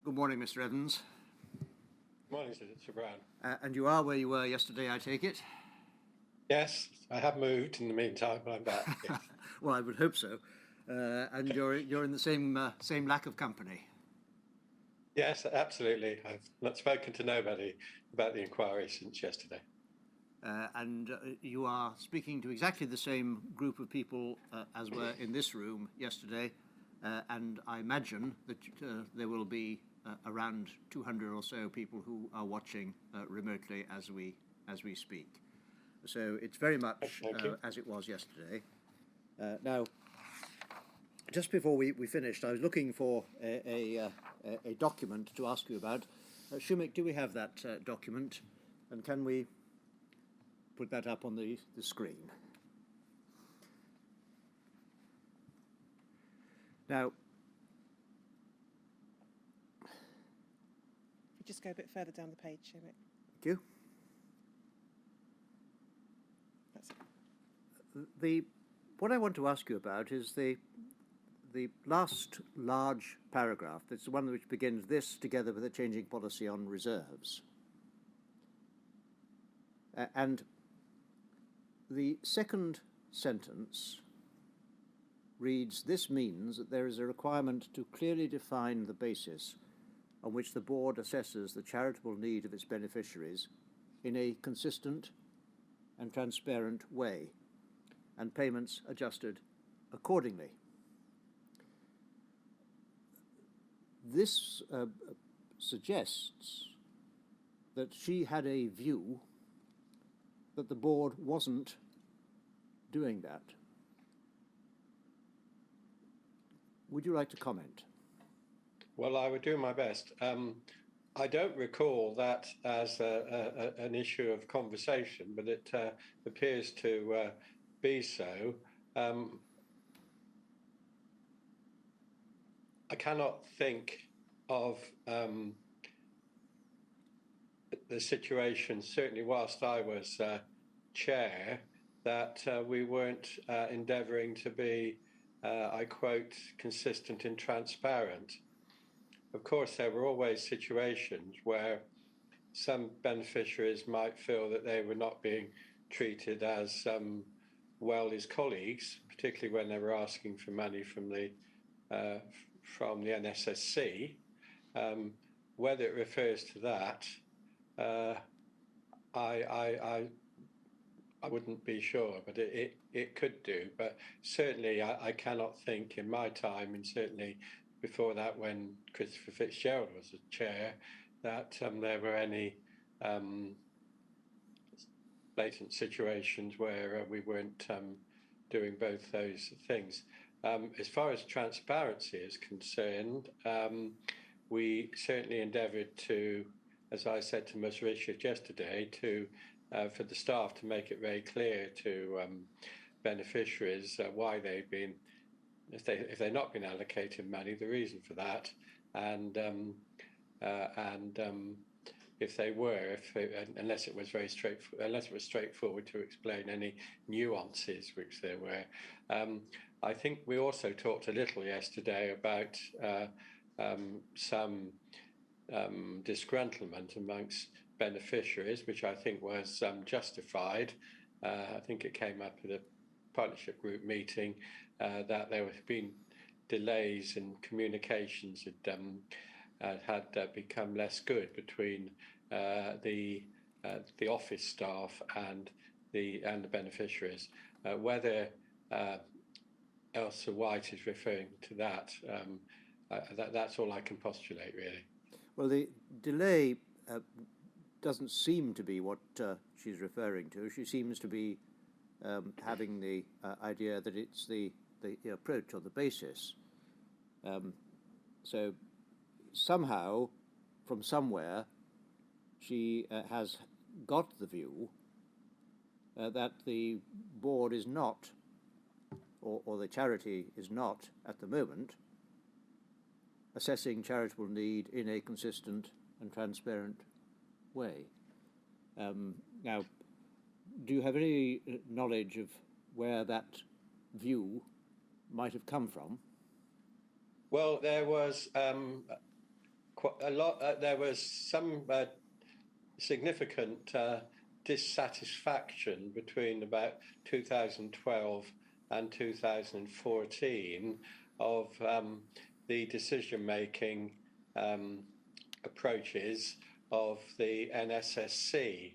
Good morning, Mr. Evans. Morning, Sir Brown. And you are where you were yesterday, I take it? Yes, I have moved in the meantime, but I'm back. Yes. Well, I would hope so. And you're in the same lack of company. Yes, absolutely. I've not spoken to nobody about the inquiry since yesterday. And you are speaking to exactly the same group of people as were in this room yesterday. And I imagine that there will be around 200 or so people who are watching remotely as we speak. So it's very much as it was yesterday. Now, just before we finished, I was looking for a document to ask you about. Shumik, do we have that document? And can we put that up on the screen? Now, if you just go a bit further down the page, Shumik. Thank you. That's it. What I want to ask you about is the last large paragraph. It's the one which begins, "This, together with a changing policy on reserves." And the second sentence reads, "This means that there is a requirement to clearly define the basis on which the board assesses the charitable need of its beneficiaries in a consistent and transparent way, and payments adjusted accordingly." This suggests that she had a view that the board wasn't doing that. Would you like to comment? Well, I would do my best. I don't recall that as an issue of conversation, but it appears to be so. I cannot think of the situation, certainly whilst I was chair, that we weren't endeavouring to be, I quote, consistent and transparent. Of course, there were always situations where some beneficiaries might feel that they were not being treated as well as colleagues, particularly when they were asking for money from the NSSC. Whether it refers to that, I wouldn't be sure, but it could do. But certainly, I cannot think in my time, and certainly before that, when Christopher Fitzgerald was the chair, that there were any blatant situations where we weren't doing both those things. As far as transparency is concerned, we certainly endeavoured to, as I said to Ms. Richard yesterday, for the staff to make it very clear to beneficiaries why they've been, if they've not been allocated money, the reason for that, and if they were, unless it was straightforward to explain any nuances which there were. I think we also talked a little yesterday about some disgruntlement amongst beneficiaries, which I think was justified. I think it came up at a partnership group meeting that there have been delays in communications had become less good between the office staff and the beneficiaries. Whether Elsa White is referring to that, that's all I can postulate, really. Well, the delay doesn't seem to be what she's referring to. She seems to be having the idea that it's the approach or the basis. So somehow, from somewhere, she has got the view that the board is not, or the charity is not, at the moment, assessing charitable need in a consistent and transparent way. Now, do you have any knowledge of where that view might have come from? Well, there was quite a lot. There was some significant dissatisfaction between about 2012 and 2014 of the decision-making approaches of the NSSC.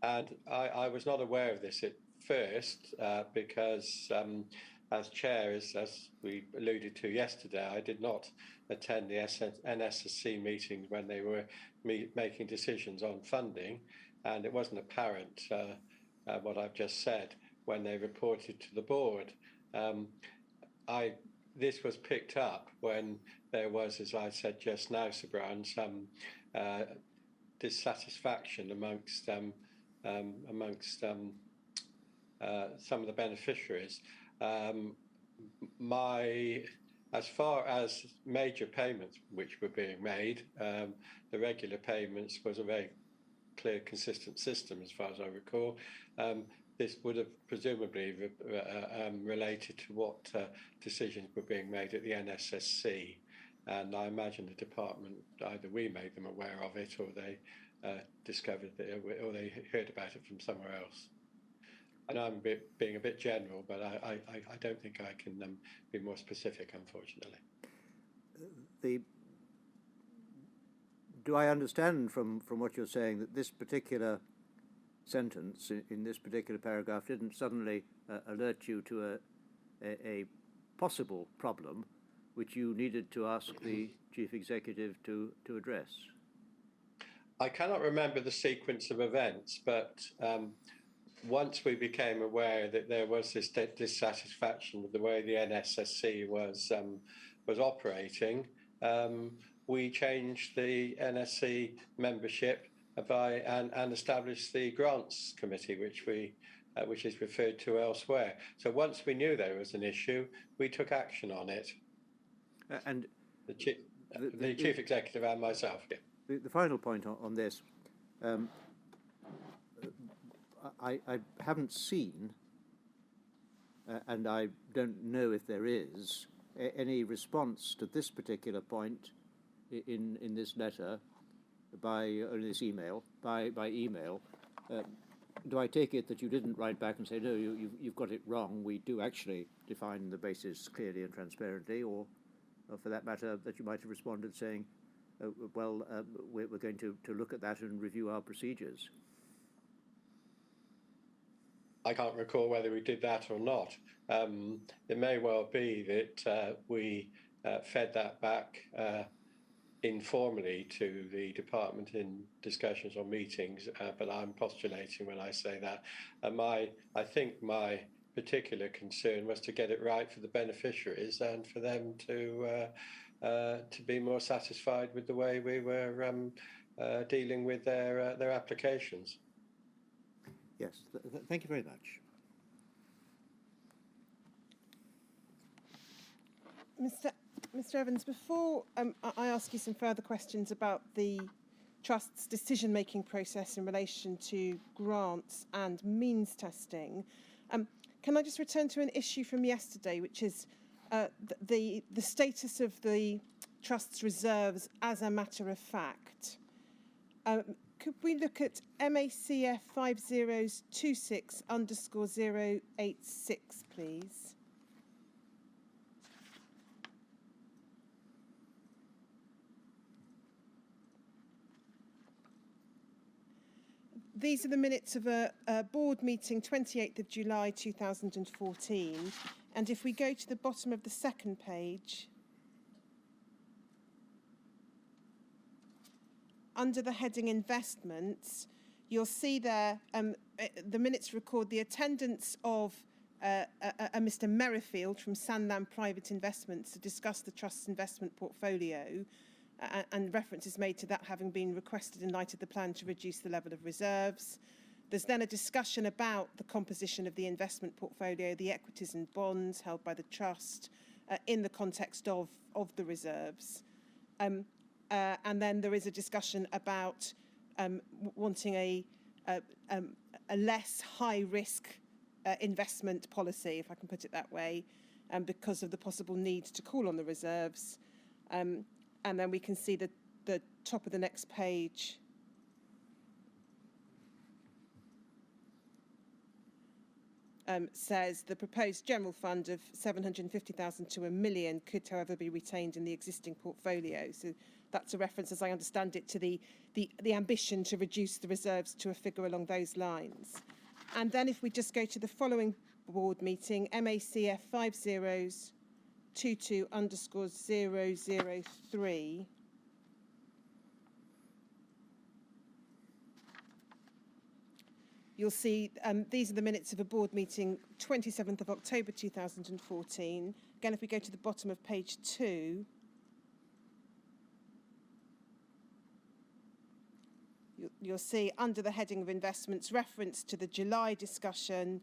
And I was not aware of this at first because as chair, as we alluded to yesterday, I did not attend the NSSC meetings when they were making decisions on funding, and it wasn't apparent what I've just said when they reported to the board. This was picked up when there was, as I said just now, Sir Brian, some dissatisfaction amongst some of the beneficiaries. As far as major payments which were being made, the regular payments was a very clear, consistent system, as far as I recall. This would have presumably related to what decisions were being made at the NSSC, and I imagine the department, either we made them aware of it, or they discovered it, or they heard about it from somewhere else. I know I'm being a bit general, but I don't think I can be more specific, unfortunately. Do I understand from what you're saying that this particular sentence in this particular paragraph didn't suddenly alert you to a possible problem which you needed to ask the chief executive to address? I cannot remember the sequence of events, but once we became aware that there was this dissatisfaction with the way the NSSC was operating, we changed the NSC membership and established the grants committee, which is referred to elsewhere. So once we knew there was an issue, we took action on it. And the chief executive and myself. Yeah. The final point on this. I haven't seen, and I don't know if there is, any response to this particular point in this letter or this email by email. Do I take it that you didn't write back and say, no, you've got it wrong, we do actually define the basis clearly and transparently, or for that matter, that you might have responded saying, we're going to look at that and review our procedures? I can't recall whether we did that or not. It may well be that we fed that back informally to the department in discussions or meetings, but I'm postulating when I say that. I think my particular concern was to get it right for the beneficiaries and for them to be more satisfied with the way we were dealing with their applications. Yes, thank you very much. Mr. Evans, before I ask you some further questions about the Trust's decision-making process in relation to grants and means testing, can I just return to an issue from yesterday, which is the status of the Trust's reserves as a matter of fact? Could we look at MACF 5026_086, please? These are the minutes of a board meeting 28th of July 2014. And if we go to the bottom of the second page, under the heading Investments, you'll see there the minutes record the attendance of a Mr. Merrifield from Sanlam Private Investments to discuss the Trust's investment portfolio, and reference is made to that having been requested in light of the plan to reduce the level of reserves. There's then a discussion about the composition of the investment portfolio, the equities and bonds held by the Trust in the context of the reserves. And then there is a discussion about wanting a less high-risk investment policy, if I can put it that way, because of the possible need to call on the reserves. and then we can see the top of the next page. Says the proposed general fund of 750,000 to £1 million could, however, be retained in the existing portfolio. So that's a reference, as I understand it, to the ambition to reduce the reserves to a figure along those lines. And then if we just go to the following board meeting, MACF 5022_003. You'll see these are the minutes of a board meeting 27th of October 2014. Again, if we go to the bottom of page 2, you'll see under the heading of investments reference to the July discussion.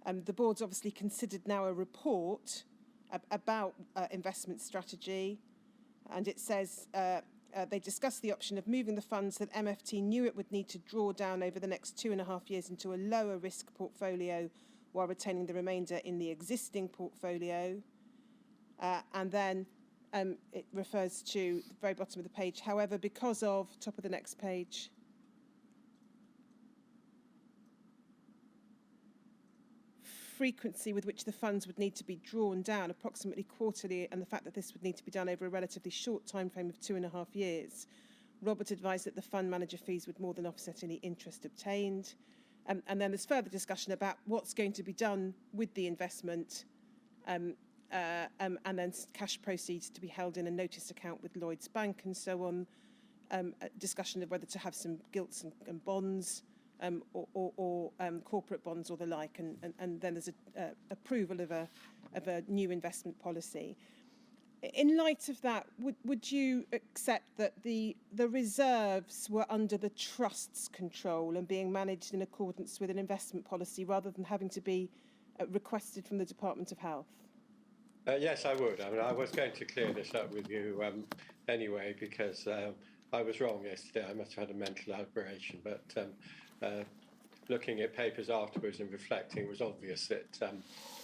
The board's obviously considered now a report about investment strategy, and it says they discussed the option of moving the funds that MFT knew it would need to draw down over the next 2.5 years into a lower risk portfolio while retaining the remainder in the existing portfolio. And then it refers to the very bottom of the page. However, because of, top of the next page, frequency with which the funds would need to be drawn down, approximately quarterly, and the fact that this would need to be done over a relatively short time frame of 2.5 years, Robert advised that the fund manager fees would more than offset any interest obtained. And then there's further discussion about what's going to be done with the investment, and then cash proceeds to be held in a notice account with Lloyds Bank and so on. A discussion of whether to have some gilts and bonds, or corporate bonds or the like, and then there's a approval of a new investment policy. In light of that, would you accept that the reserves were under the trust's control and being managed in accordance with an investment policy rather than having to be requested from the Department of Health? Yes, I would. I mean, I was going to clear this up with you anyway, because I was wrong yesterday. I must have had a mental aberration, but looking at papers afterwards and reflecting, it was obvious that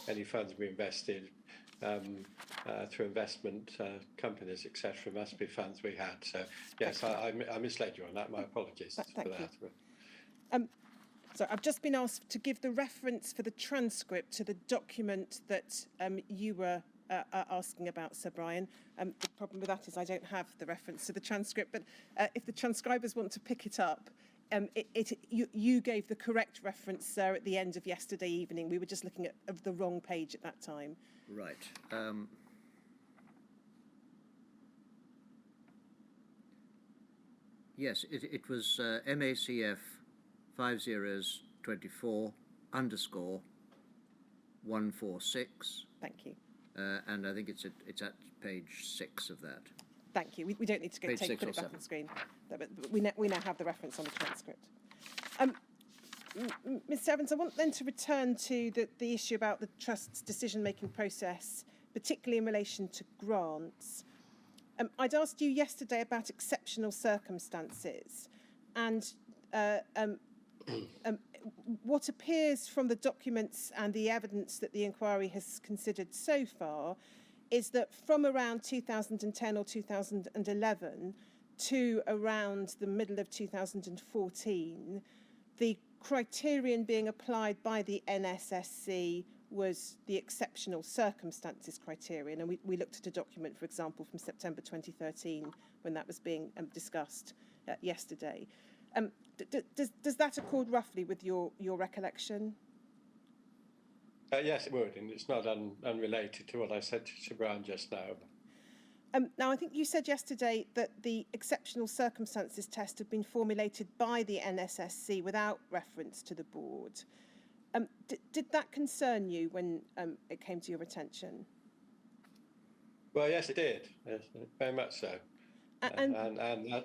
any funds we invested through investment companies, etc., must be funds we had. So, yes, I misled you on that. My apologies for that. So I've just been asked to give the reference for the transcript to the document that you were asking about, Sir Brian. The problem with that is I don't have the reference to the transcript, but if the transcribers want to pick it up, you gave the correct reference, sir, at the end of yesterday evening. We were just looking at the wrong page at that time. Right. Yes, it was MACF 5024_146. Thank you. And I think it's at page 6 of that. Thank you. We don't need to put it back on the screen. But we now have the reference on the transcript. Mr. Evans, I want then to return to the issue about the Trust's decision-making process, particularly in relation to grants. I'd asked you yesterday about exceptional circumstances, and what appears from the documents and the evidence that the inquiry has considered so far is that from around 2010 or 2011 to around the middle of 2014, the criterion being applied by the NSSC was the exceptional circumstances criterion. And we looked at a document, for example, from September 2013 when that was being discussed yesterday. Does that accord roughly with your recollection? Yes, it would, and it's not unrelated to what I said to Sir Brian just now. Now, I think you said yesterday that the exceptional circumstances test had been formulated by the NSSC without reference to the board. Did that concern you when it came to your attention? Well, yes, it did. Yes, very much so. And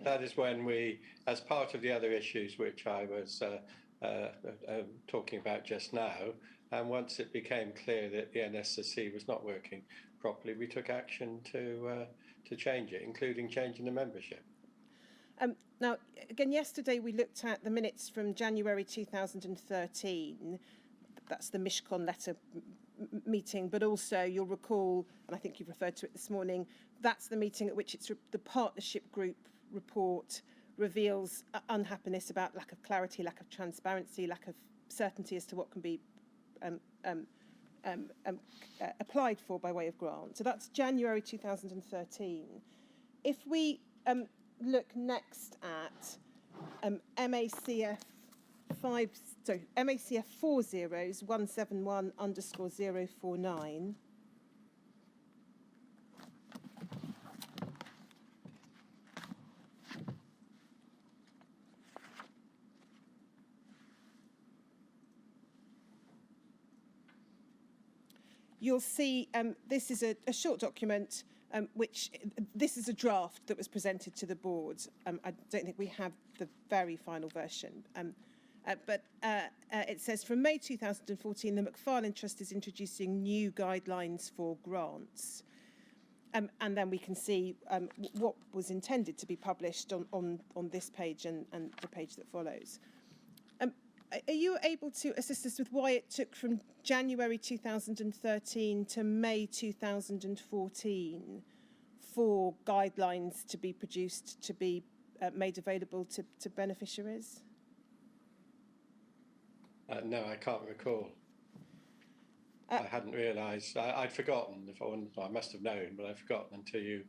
that is when we, as part of the other issues which I was talking about just now, and once it became clear that the NSSC was not working properly, we took action to change it, including changing the membership. Now, again, yesterday we looked at the minutes from January 2013. That's the Mishcon letter meeting, but also you'll recall, and I think you've referred to it this morning, that's the meeting at which the partnership group report reveals unhappiness about lack of clarity, lack of transparency, lack of certainty as to what can be applied for by way of grant. So that's January 2013. If we look next at MACF 40s171_049. You'll see this is a short document, this is a draft that was presented to the board. I don't think we have the very final version. But it says, from May 2014, the Macfarlane Trust is introducing new guidelines for grants. And then we can see what was intended to be published on this page and the page that follows. Are you able to assist us with why it took from January 2013 to May 2014 for guidelines to be produced, to be made available to beneficiaries? No, I can't recall. I hadn't realised. I'd forgotten. I must have known, but I'd forgotten until you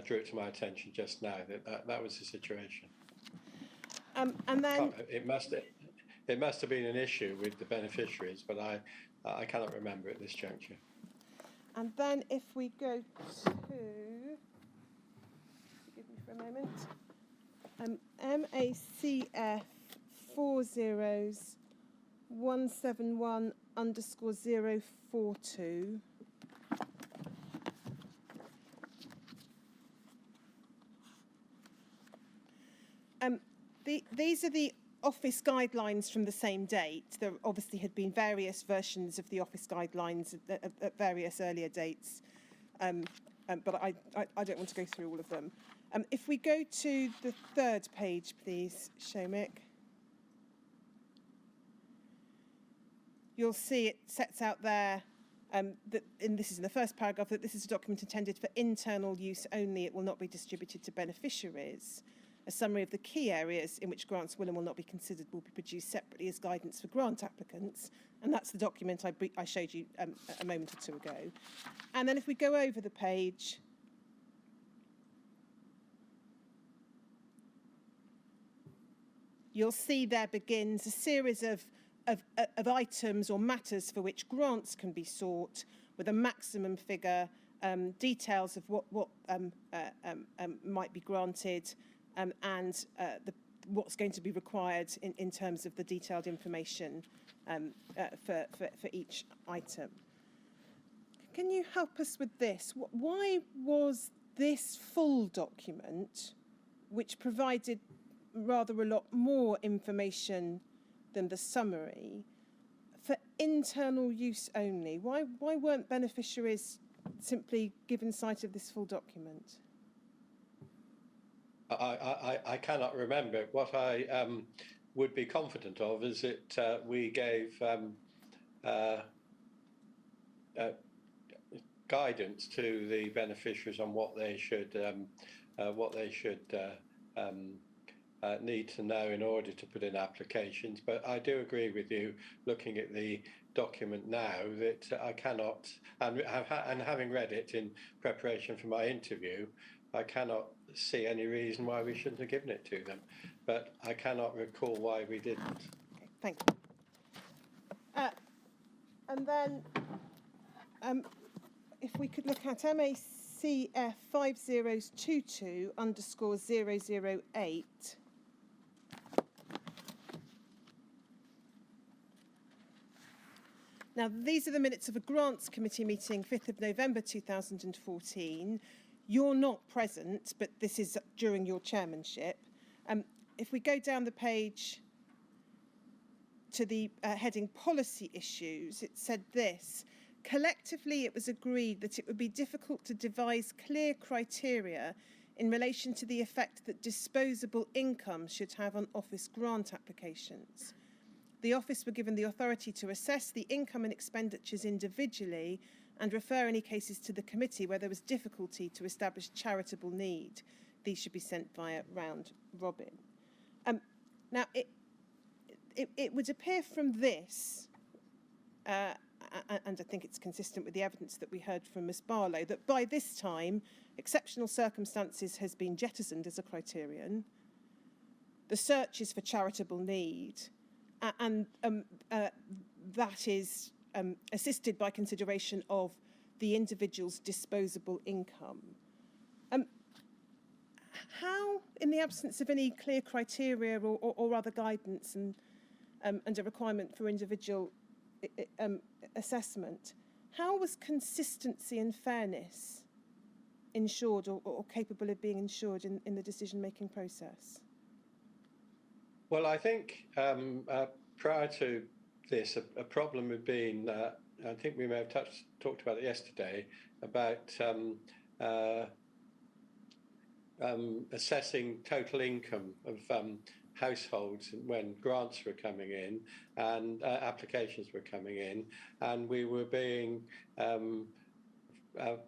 drew it to my attention just now that was the situation. And then it must have been an issue with the beneficiaries, but I cannot remember at this juncture. And then if we go to, forgive me for a moment, MACF 40s171_042. These are the office guidelines from the same date. There obviously had been various versions of the office guidelines at various earlier dates, but I don't want to go through all of them. If we go to the third page, please, Shomik. You'll see it sets out there, this is in the first paragraph, that this is a document intended for internal use only. It will not be distributed to beneficiaries. A summary of the key areas in which grants will and will not be considered will be produced separately as guidance for grant applicants. And that's the document I showed you a moment or two ago. And then if we go over the page, you'll see there begins a series of items or matters for which grants can be sought, with a maximum figure, details of what might be granted, and what's going to be required in terms of the detailed information for each item. Can you help us with this? Why was this full document, which provided rather a lot more information than the summary, for internal use only? Why weren't beneficiaries simply given sight of this full document? I cannot remember. What I would be confident of is that we gave guidance to the beneficiaries on what they should need to know in order to put in applications. But I do agree with you, looking at the document now, that I cannot, and having read it in preparation for my interview, I cannot see any reason why we shouldn't have given it to them. But I cannot recall why we didn't. Okay, thank you. And then if we could look at MACF 5022_008. Now, these are the minutes of a grants committee meeting, 5th of November 2014. You're not present, but this is during your chairmanship. If we go down the page to the heading policy issues, it said this: collectively, it was agreed that it would be difficult to devise clear criteria in relation to the effect that disposable income should have on office grant applications. the office were given the authority to assess the income and expenditures individually and refer any cases to the committee where there was difficulty to establish charitable need. These should be sent via round robin. Now, it would appear from this, and I think it's consistent with the evidence that we heard from Ms Barlow, that by this time, exceptional circumstances has been jettisoned as a criterion. The search is for charitable need, and that is assisted by consideration of the individual's disposable income. How, in the absence of any clear criteria or other guidance and a requirement for individual assessment, how was consistency and fairness ensured or capable of being ensured in the decision-making process? Well, I think prior to this, a problem had been, I think we may have talked about it yesterday, about assessing total income of households when grants were coming in and applications were coming in, and we were being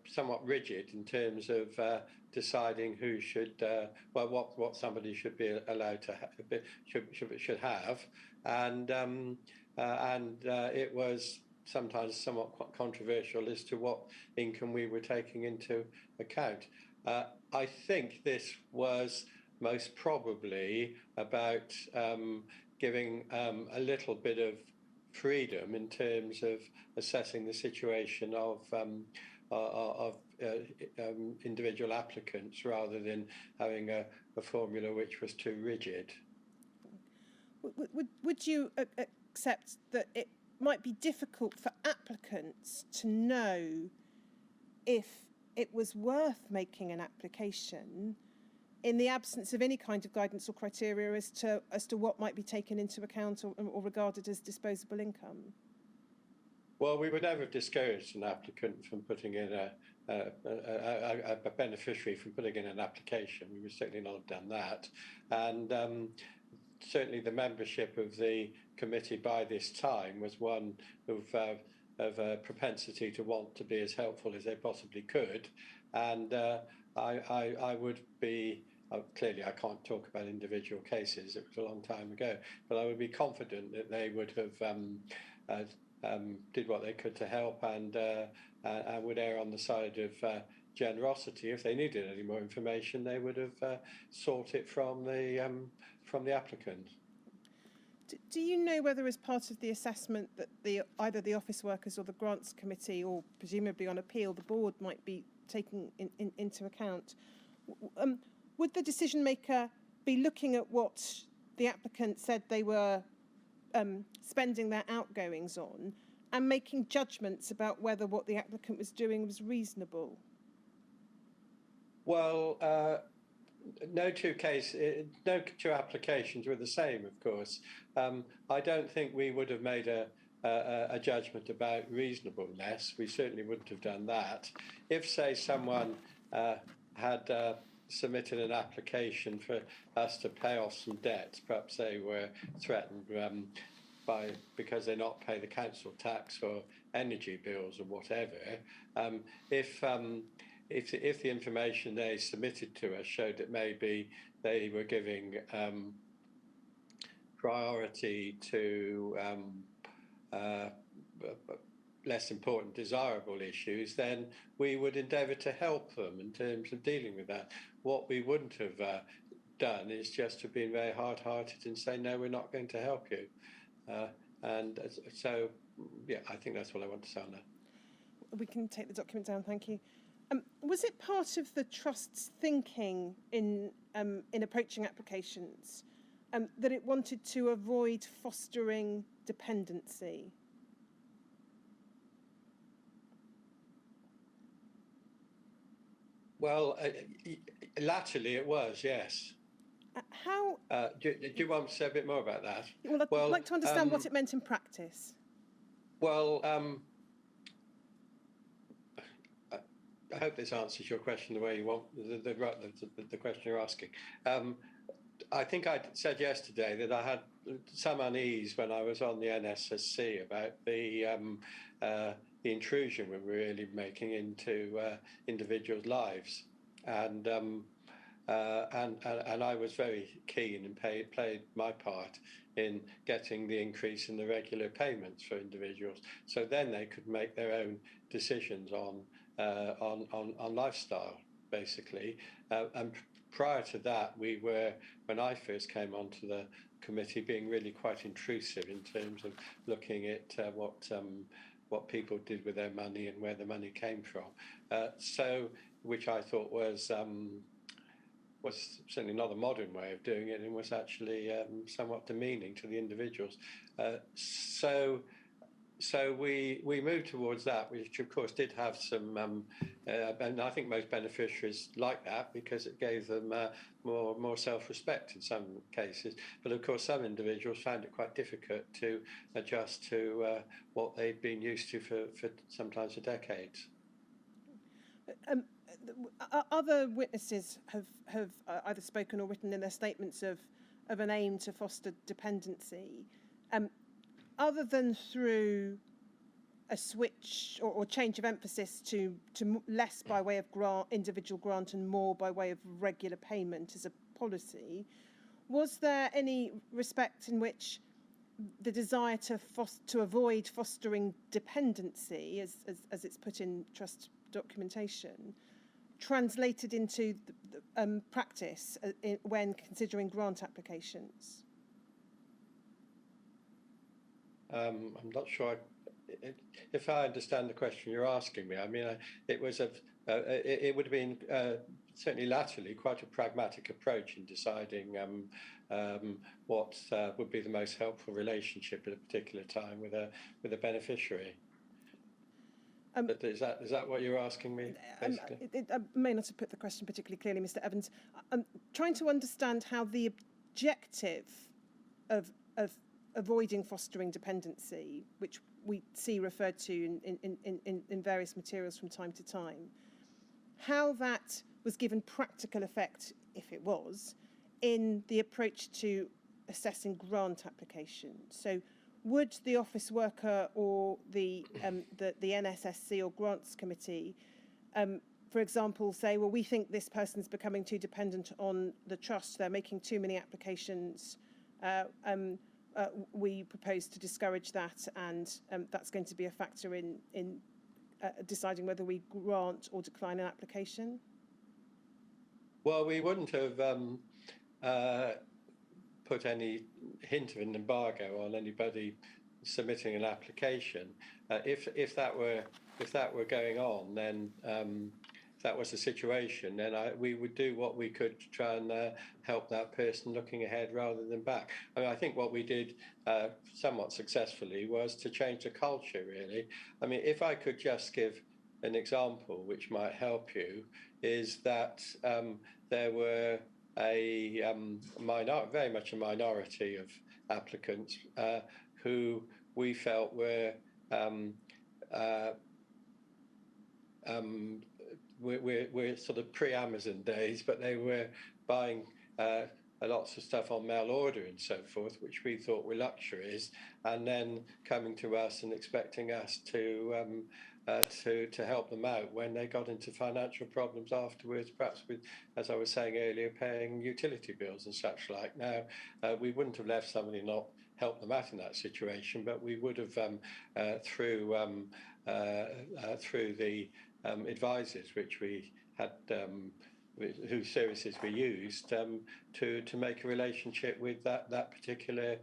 somewhat rigid in terms of deciding who should, what somebody should be allowed to should have, and it was sometimes somewhat controversial as to what income we were taking into account. I think this was most probably about giving a little bit of freedom in terms of assessing the situation of individual applicants, rather than having a formula which was too rigid. Would you accept that it might be difficult for applicants to know if it was worth making an application in the absence of any kind of guidance or criteria as to what might be taken into account or regarded as disposable income? Well, we would never have discouraged an applicant from putting in a beneficiary from putting in an application. We would certainly not have done that. And certainly the membership of the committee by this time was one of a propensity to want to be as helpful as they possibly could. And I would be, clearly I can't talk about individual cases, it was a long time ago, but I would be confident that they would have did what they could to help, and would err on the side of generosity. If they needed any more information, they would have sought it from the applicant. Do you know whether, as part of the assessment that either the office workers or the grants committee, or presumably on appeal, the board might be taking into account, would the decision maker be looking at what the applicant said they were spending their outgoings on and making judgments about whether what the applicant was doing was reasonable? Well, no two applications were the same, of course. I don't think we would have made a judgment about reasonableness. We certainly wouldn't have done that. If, say, someone had submitted an application for us to pay off some debts, perhaps they were threatened because they're not paying the council tax or energy bills or whatever, if the information they submitted to us showed that maybe they were giving priority to less important desirable issues, then we would endeavour to help them in terms of dealing with that. What we wouldn't have done is just to be very hard-hearted and say, no, we're not going to help you. And so, yeah, I think that's what I want to say on that. We can take the document down, thank you. Was it part of the Trust's thinking in approaching applications that it wanted to avoid fostering dependency? Well, latterly it was, yes. How? Do you want to say a bit more about that? Well, I'd like to understand what it meant in practice. Well, I hope this answers your question the way you want, the question you're asking. I think I said yesterday that I had some unease when I was on the NSSC about the intrusion we were really making into individuals' lives, and I was very keen and played my part in getting the increase in the regular payments for individuals, so then they could make their own decisions on lifestyle, basically. And prior to that, we were, when I first came onto the committee, being really quite intrusive in terms of looking at what people did with their money and where the money came from. So, which I thought was certainly not a modern way of doing it, and was actually somewhat demeaning to the individuals. So we moved towards that, which of course did have some, and I think most beneficiaries like that because it gave them more self-respect in some cases. But of course, some individuals found it quite difficult to adjust to what they'd been used to for sometimes for decades. Other witnesses have either spoken or written in their statements of an aim to foster dependency. Other than through a switch or change of emphasis to less by way of individual grant and more by way of regular payment as a policy, was there any respect in which the desire to avoid fostering dependency, as it's put in trust documentation, translated into practice when considering grant applications? I'm not sure if I understand the question you're asking me. I mean, it would have been certainly latterly quite a pragmatic approach in deciding what would be the most helpful relationship at a particular time with a beneficiary. But is that what you're asking me, basically? I may not have put the question particularly clearly, Mr. Evans. I'm trying to understand how the objective of avoiding fostering dependency, which we see referred to in various materials from time to time, how that was given practical effect, if it was, in the approach to assessing grant applications. So would the office worker or the NSSC or grants committee, for example, say, well, we think this person's becoming too dependent on the trust, they're making too many applications, we propose to discourage that, and that's going to be a factor in deciding whether we grant or decline an application? Well, we wouldn't have put any hint of an embargo on anybody submitting an application. If that were going on, then if that was the situation, then we would do what we could to try and help that person looking ahead rather than back. I mean, I think what we did somewhat successfully was to change the culture, really. I mean, if I could just give an example which might help you, is that there were very much a minority of applicants who we felt were we're sort of pre-Amazon days, but they were buying lots of stuff on mail order and so forth, which we thought were luxuries, and then coming to us and expecting us to help them out when they got into financial problems afterwards, perhaps with, as I was saying earlier, paying utility bills and such like. Now, we wouldn't have left somebody not help them out in that situation, but we would have through the advisors which we had, whose services we used, to make a relationship with that particular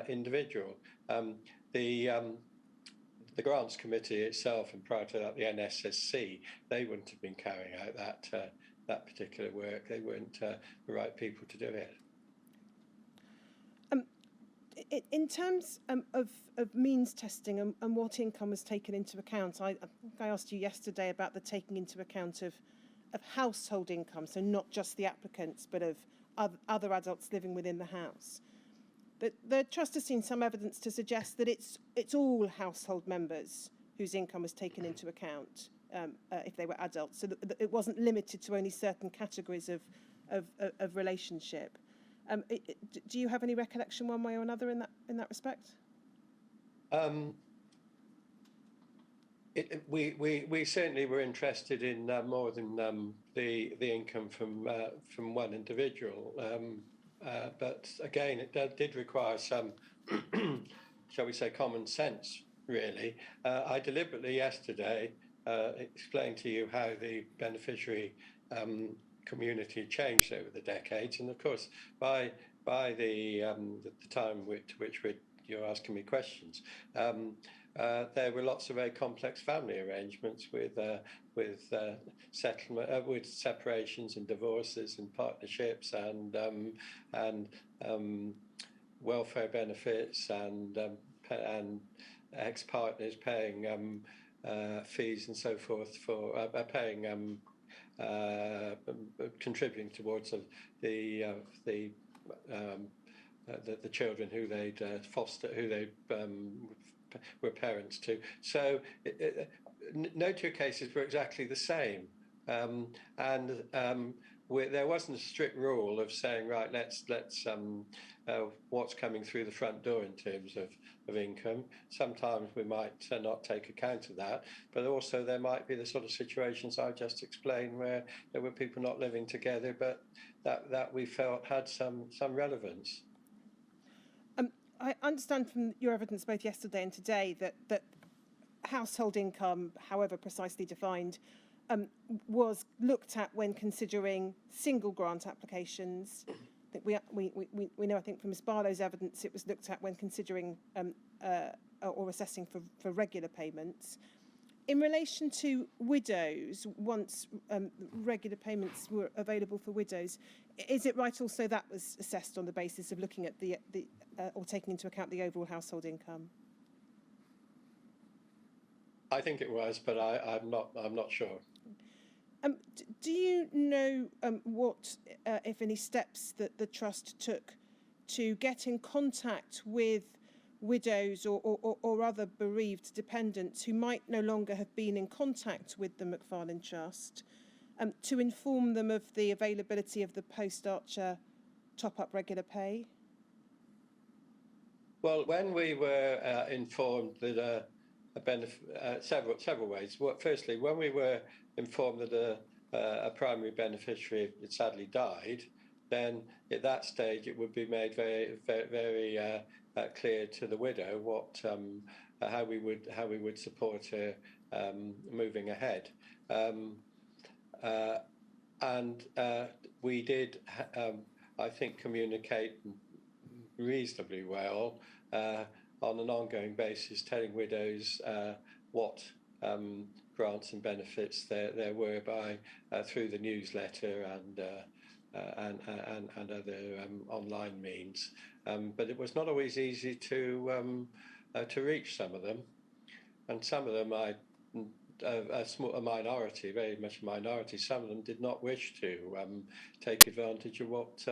individual. The grants committee itself, and prior to that the NSSC, they wouldn't have been carrying out that particular work. They weren't the right people to do it. In terms of means testing and what income was taken into account, I think I asked you yesterday about the taking into account of household income, so not just the applicants, but of other adults living within the house. The Trust has seen some evidence to suggest that it's all household members whose income was taken into account if they were adults, so that it wasn't limited to only certain categories of relationship. Do you have any recollection one way or another in that respect? We certainly were interested in more than the income from one individual, but again, it did require some, shall we say, common sense. Really, I deliberately yesterday explained to you how the beneficiary community changed over the decades, and of course, by the time which you're asking me questions. There were lots of very complex family arrangements with settlement, with separations and divorces and partnerships and welfare benefits and ex-partners paying fees and so forth for contributing towards the children who they'd foster, who they were parents to. So no two cases were exactly the same, and there wasn't a strict rule of saying, right, let's what's coming through the front door in terms of income. Sometimes we might not take account of that, but also there might be the sort of situations I just explained where there were people not living together, but that we felt had some relevance. I understand from your evidence both yesterday and today that household income, however precisely defined, was looked at when considering single grant applications. I think we know, I think from Ms Barlow's evidence, it was looked at when considering or assessing for regular payments. In relation to widows, once regular payments were available for widows, is it right also that was assessed on the basis of looking at or taking into account the overall household income? I think it was, but I'm not sure. Do you know what, if any, steps that the Trust took to get in contact with widows or other bereaved dependents who might no longer have been in contact with the Macfarlane Trust, to inform them of the availability of the post-Archer top-up regular pay? Well, when we were informed that several ways. Firstly, when we were informed that a primary beneficiary had sadly died, then at that stage it would be made very clear to the widow how we would support her moving ahead, and we did, I think, communicate reasonably well on an ongoing basis, telling widows what grants and benefits there were through the newsletter and other online means. But it was not always easy to reach some of them, and some of them a minority, very much a minority. Some of them did not wish to take advantage of what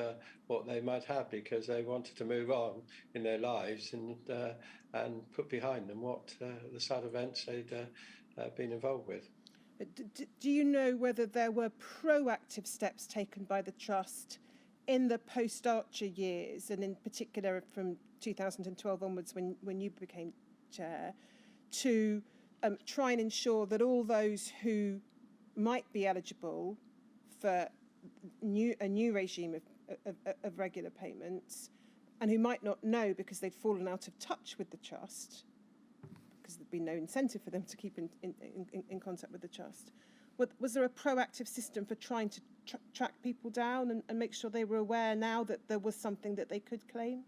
they might have, because they wanted to move on in their lives and put behind them what the sad events they'd been involved with. Do you know whether there were proactive steps taken by the Trust in the post-Archer years, and in particular from 2012 onwards when you became chair, to try and ensure that all those who might be eligible for a new regime of regular payments, and who might not know because they'd fallen out of touch with the Trust, because there'd been no incentive for them to keep in contact with the Trust, was there a proactive system for trying to track people down and make sure they were aware now that there was something that they could claim?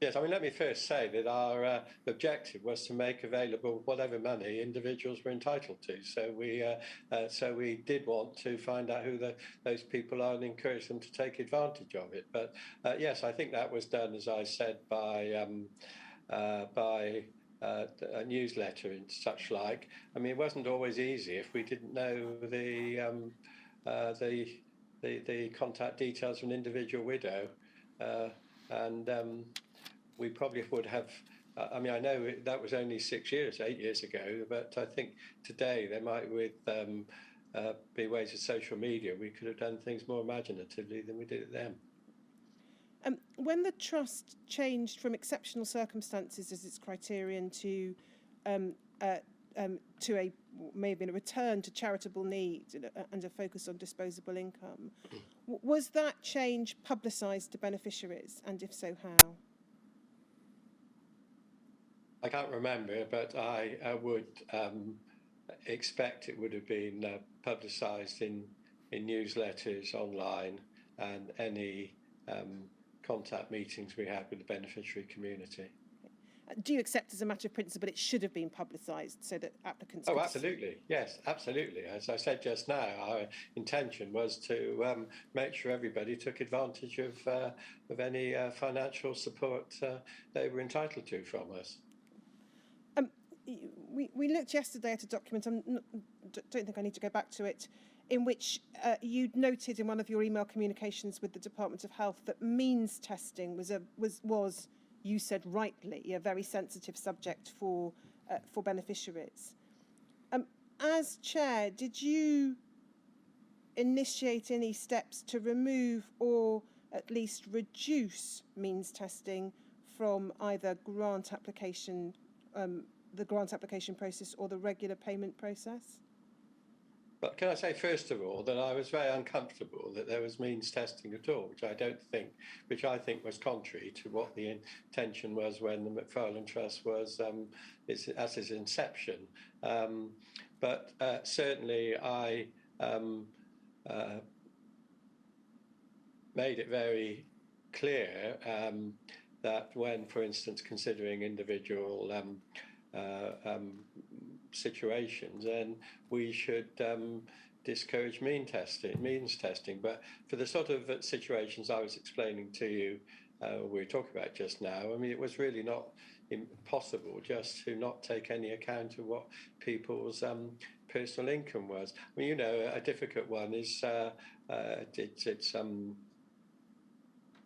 Yes, I mean, let me first say that our objective was to make available whatever money individuals were entitled to. So we did want to find out who those people are and encourage them to take advantage of it. But yes, I think that was done, as I said, by a newsletter and such like. I mean, it wasn't always easy if we didn't know the contact details of an individual widow, and we probably would have. I mean, I know that was only 8 years ago, but I think today there might, be ways of social media, we could have done things more imaginatively than we did then. When the trust changed from exceptional circumstances as its criterion to a may have been a return to charitable need and a focus on disposable income, was that change publicised to beneficiaries, and if so, how? I can't remember, but I would expect it would have been publicised in newsletters online and any contact meetings we had with the beneficiary community. Do you accept as a matter of principle it should have been publicised so that applicants Oh, could... absolutely. Yes, absolutely. As I said just now, our intention was to make sure everybody took advantage of any financial support they were entitled to from us. We looked yesterday at a document, don't think I need to go back to it, in which you'd noted in one of your email communications with the Department of Health that means testing was, you said rightly, a very sensitive subject for beneficiaries. As chair, did you initiate any steps to remove or at least reduce means testing from either grant application, the grant application process, or the regular payment process? But can I say first of all that I was very uncomfortable that there was means testing at all, which I think was contrary to what the intention was when the Macfarlane Trust was at its inception. But certainly I made it very clear that when, for instance, considering individual situations, then we should discourage means testing. But for the sort of situations I was explaining to you, we were talking about just now, I mean, it was really not impossible just to not take any account of what people's personal income was. I mean, you know, a difficult one is it's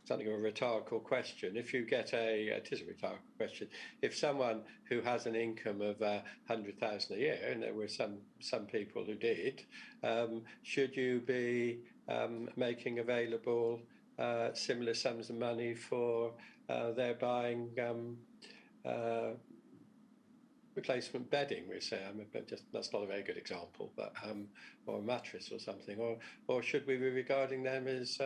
something of a rhetorical question. If you get it is a rhetorical question. If someone who has an income of 100,000 a year, and there were some people who did, should you be making available similar sums of money for their buying replacement bedding, we say? That's not a very good example, but or a mattress or something, or should we be regarding them as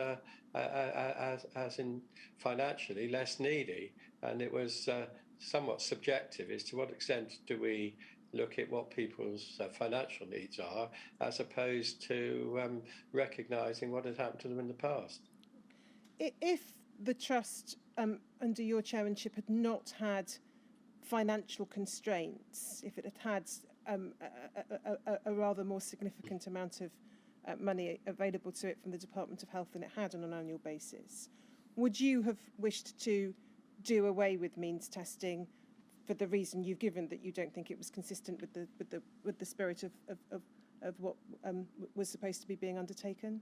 in financially less needy? And it was somewhat subjective as to what extent do we look at what people's financial needs are, as opposed to recognising what had happened to them in the past. If the trust under your chairmanship had not had financial constraints, if it had a rather more significant amount of money available to it from the Department of Health than it had on an annual basis, would you have wished to do away with means testing for the reason you've given, that you don't think it was consistent with the spirit of what was supposed to be being undertaken?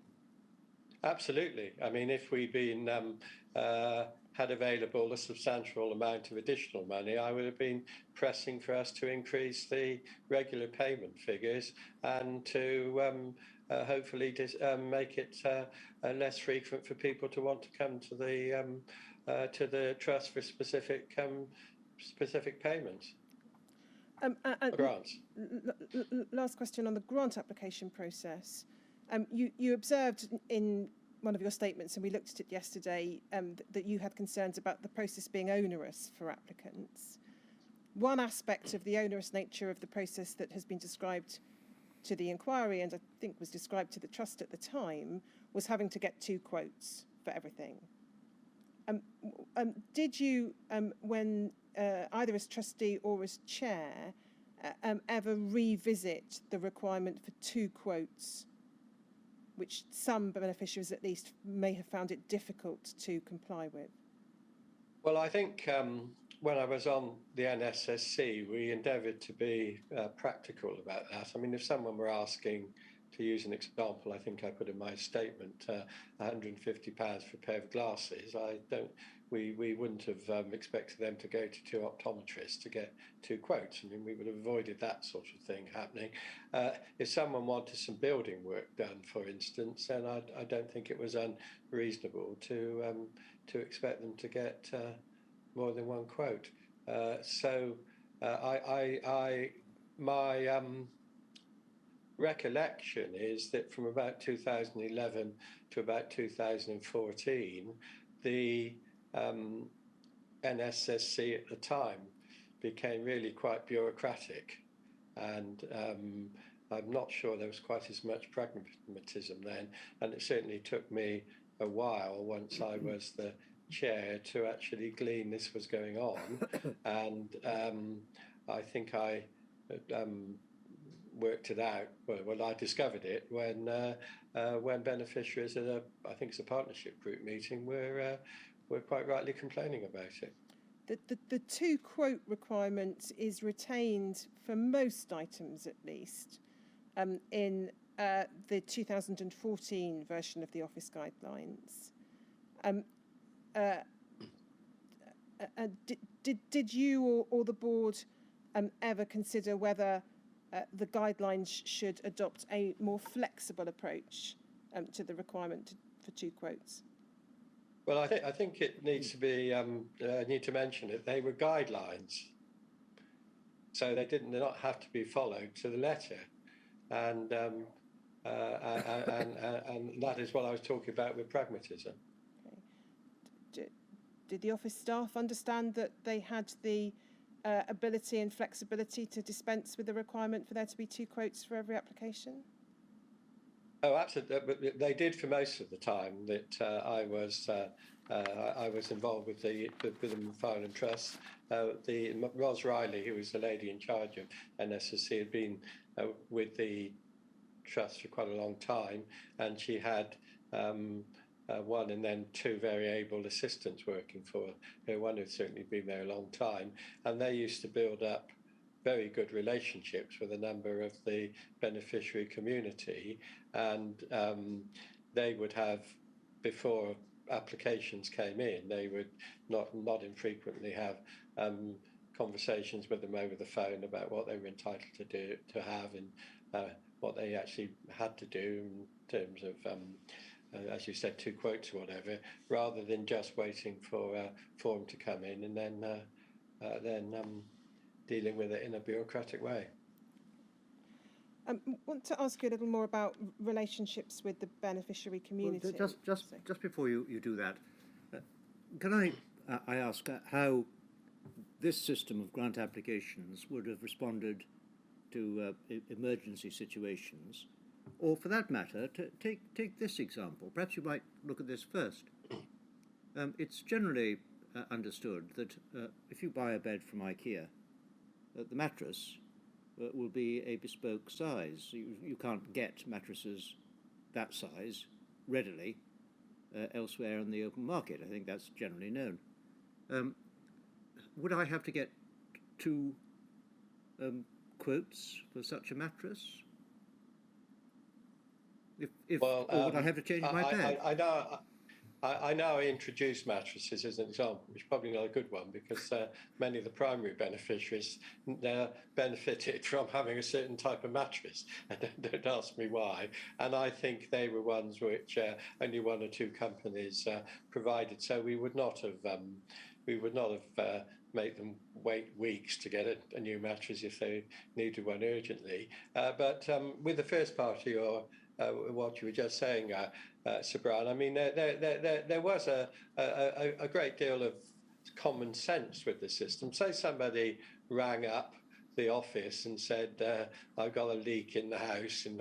Absolutely. I mean, if we'd been had available a substantial amount of additional money, I would have been pressing for us to increase the regular payment figures and to hopefully make it less frequent for people to want to come to the trust for specific payments. Grants. Last question on the grant application process. You observed in one of your statements, and we looked at it yesterday, that you had concerns about the process being onerous for applicants. One aspect of the onerous nature of the process that has been described to the inquiry, and I think was described to the trust at the time, was having to get 2 quotes for everything. Did you, when either as trustee or as chair, ever revisit the requirement for 2 quotes, which some beneficiaries at least may have found it difficult to comply with? Well, I think when I was on the NSSC, we endeavoured to be practical about that. I mean, if someone were asking, to use an example, I think I put in my statement, £150 for a pair of glasses, we wouldn't have expected them to go to 2 optometrists to get 2 quotes. I mean, we would have avoided that sort of thing happening. If someone wanted some building work done, for instance, then I don't think it was unreasonable to to expect them to get more than one quote. My recollection is that from about 2011 to about 2014, the NSSC at the time became really quite bureaucratic, and I'm not sure there was quite as much pragmatism then, and it certainly took me a while once I was the chair to actually glean this was going on. And I think I worked it out. Well, I discovered it when beneficiaries at I think it's a partnership group meeting were quite rightly complaining about it. The two quote requirement is retained for most items, at least, in the 2014 version of the Office Guidelines. Did you or the board ever consider whether the guidelines should adopt a more flexible approach to the requirement for two quotes? Well, I think it needs to be need to mention it. They were guidelines, so they did not have to be followed to the letter, and that is what I was talking about with pragmatism. Okay. Did the office staff understand that they had the ability and flexibility to dispense with the requirement for there to be two quotes for every application? Oh, absolutely. They did for most of the time that I was involved with the Fire and Trust. Ros Riley, who was the lady in charge of NSSC, had been with the trust for quite a long time, and she had one and then two very able assistants working for her. One who'd certainly been there a long time, and they used to build up very good relationships with a number of the beneficiary community, and they would have, before applications came in, they would not infrequently have conversations with them over the phone about what they were entitled to have and what they actually had to do in terms of as you said, two quotes or whatever, rather than just waiting for them to come in and then dealing with it in a bureaucratic way. I want to ask you a little more about relationships with the beneficiary community. Well, just before you do that, can I ask how this system of grant applications would have responded to emergency situations, or for that matter, take this example. Perhaps you might look at this first. It's generally understood that if you buy a bed from IKEA, the mattress will be a bespoke size. You can't get mattresses that size readily elsewhere in the open market. I think that's generally known. Would I have to get two quotes for such a mattress? Or would I have to change my bed? I know I introduced mattresses as an example, which is probably not a good one, because many of the primary beneficiaries benefited from having a certain type of mattress. Don't ask me why. And I think they were ones which only one or two companies provided. So we would not have made them wait weeks to get a new mattress if they needed one urgently. But with the first part of your what you were just saying, Sir Brian, I mean, there was a great deal of common sense with the system. Say somebody rang up the office and said, I've got a leak in the house and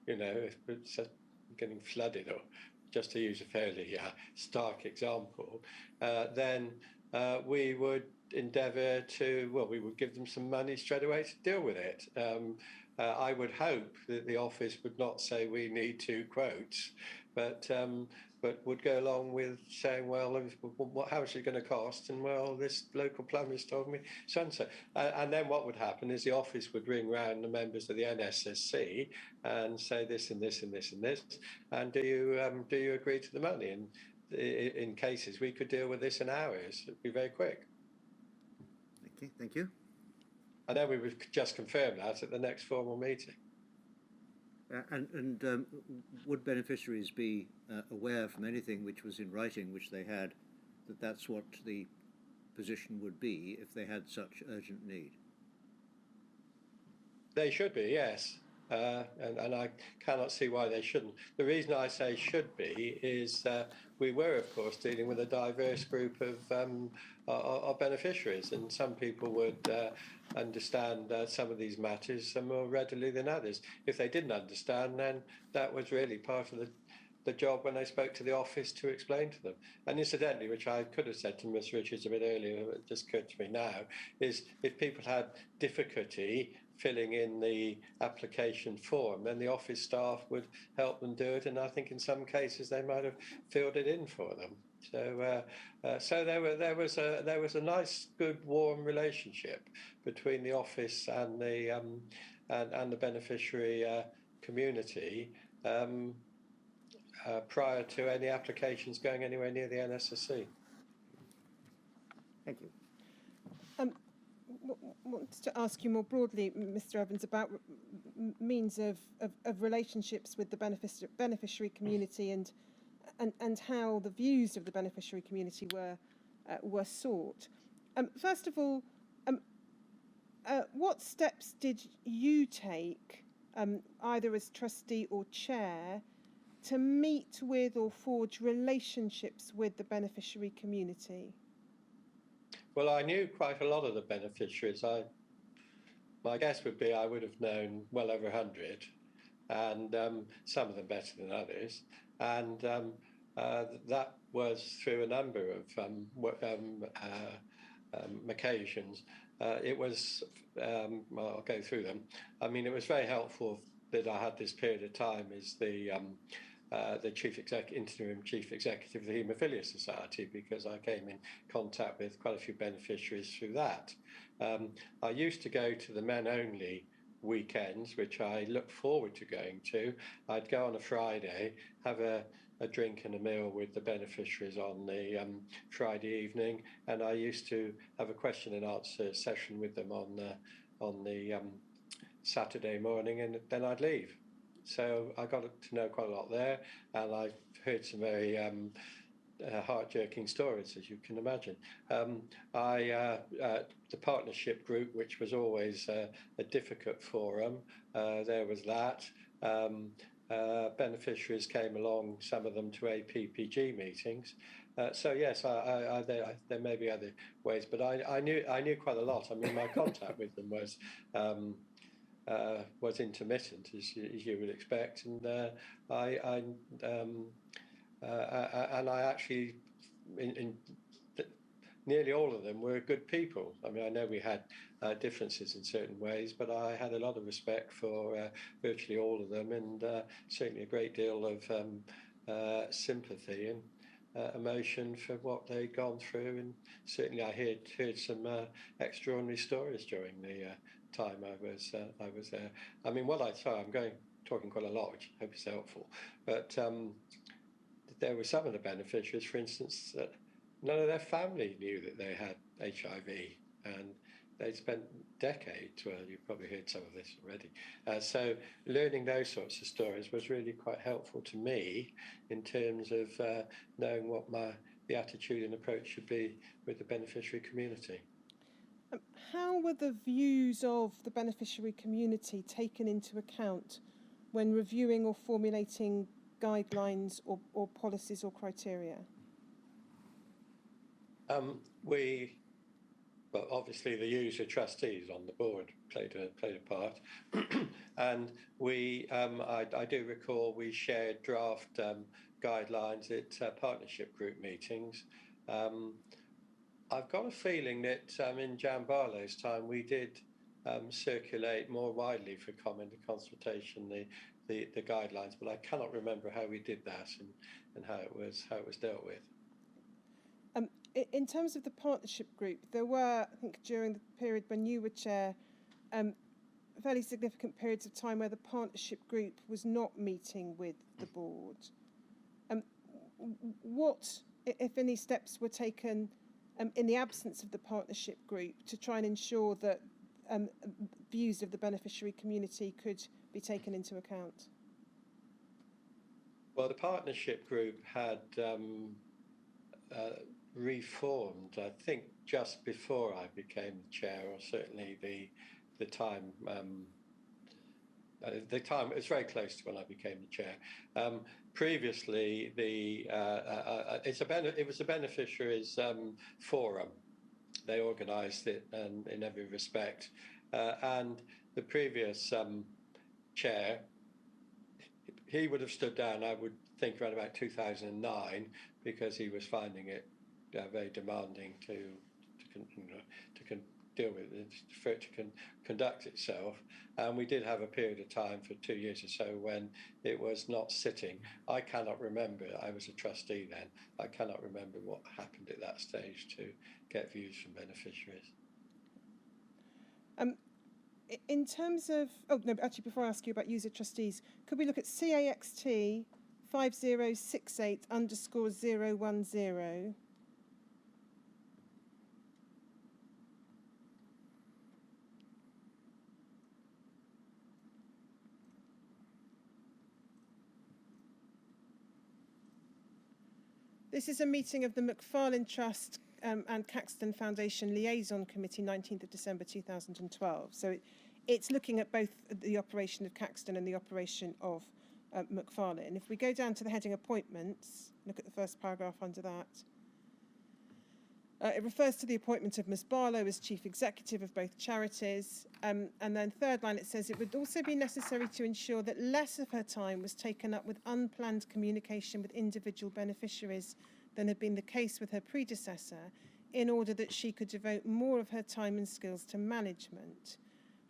it's getting flooded, or just to use a fairly stark example, then we would endeavour we would give them some money straight away to deal with it. I would hope that the office would not say we need two quotes, but would go along with saying, well, how much is it going to cost? And well, this local plumber's told me so and so. And then what would happen is the office would ring round the members of the NSSC and say this and this and this and this. And do you agree to the money? And in cases, we could deal with this in hours. It'd be very quick. Okay, thank you. And then we would just confirm that at the next formal meeting. And would beneficiaries be aware from anything which was in writing, which they had, that that's what the position would be if they had such urgent need? They should be, yes. And I cannot see why they shouldn't. The reason I say should be is we were, of course, dealing with a diverse group of beneficiaries, and some people would understand some of these matters more readily than others. If they didn't understand, then that was really part of the job when they spoke to the office to explain to them. And incidentally, which I could have said to Ms. Richards a bit earlier, it just occurred to me now, is if people had difficulty filling in the application form, then the office staff would help them do it, and I think in some cases they might have filled it in for them. So there was a nice, good, warm relationship between the office and the beneficiary community prior to any applications going anywhere near the NSSC. Thank you. Wanted to ask you more broadly, Mr. Evans, about means of relationships with the beneficiary community and how the views of the beneficiary community were sought. First of all, what steps did you take, either as trustee or chair, to meet with or forge relationships with the beneficiary community? Well, I knew quite a lot of the beneficiaries. My guess would be I would have known well over 100, and some of them better than others. And that was through a number of occasions. It was, I'll go through them. I mean, it was very helpful that I had this period of time as the interim chief executive of the Haemophilia Society, because I came in contact with quite a few beneficiaries through that. I used to go to the men-only weekends, which I look forward to going to. I'd go on a Friday, have a drink and a meal with the beneficiaries on the Friday evening, and I used to have a question and answer session with them on the Saturday morning, and then I'd leave. So I got to know quite a lot there, and I've heard some very heart-jerking stories, as you can imagine. The partnership group, which was always a difficult forum, there was that. Beneficiaries came along, some of them to APPG meetings. So yes, there may be other ways, but I knew quite a lot. I mean, my contact with them was intermittent, as you would expect, and I actually, in nearly all of them were good people. I mean, I know we had differences in certain ways, but I had a lot of respect for virtually all of them, and certainly a great deal of sympathy and emotion for what they'd gone through. And certainly I heard some extraordinary stories during the time I was there. I mean, I'm talking quite a lot, which I hope is helpful. But there were some of the beneficiaries, for instance, that none of their family knew that they had HIV, and they'd spent decades. Well, you've probably heard some of this already. So learning those sorts of stories was really quite helpful to me in terms of knowing what the attitude and approach should be with the beneficiary community. How were the views of the beneficiary community taken into account when reviewing or formulating guidelines or policies or criteria? Well, obviously the user trustees on the board played a part, and I do recall we shared draft guidelines at partnership group meetings. I've got a feeling that in Jan Barlow's time we did circulate more widely for comment and consultation the guidelines, but I cannot remember how we did that and how it was dealt with. In terms of the partnership group, there were, I think, during the period when you were chair, fairly significant periods of time where the partnership group was not meeting with the board. What, if any, steps were taken in the absence of the partnership group to try and ensure that views of the beneficiary community could be taken into account? Well, the partnership group had reformed, I think, just before I became the chair, or certainly the time. The time, it's very close to when I became the chair. Previously, it was a beneficiaries forum. They organised it in every respect, and the previous chair, he would have stood down, I would think, around about 2009, because he was finding it very demanding to deal with it, for it to conduct itself. And we did have a period of time for 2 years or so when it was not sitting. I cannot remember, I was a trustee then, I cannot remember what happened at that stage to get views from beneficiaries. In terms of, oh no, actually before I ask you about user trustees, could we look at CAXT 5068_010? This is a meeting of the Macfarlane Trust and Caxton Foundation Liaison Committee, 19th of December 2012. So it's looking at both the operation of Caxton and the operation of Macfarlane. If we go down to the heading appointments, look at the first paragraph under that. It refers to the appointment of Ms Barlow as Chief Executive of both charities. And then third line, it says it would also be necessary to ensure that less of her time was taken up with unplanned communication with individual beneficiaries than had been the case with her predecessor, in order that she could devote more of her time and skills to management.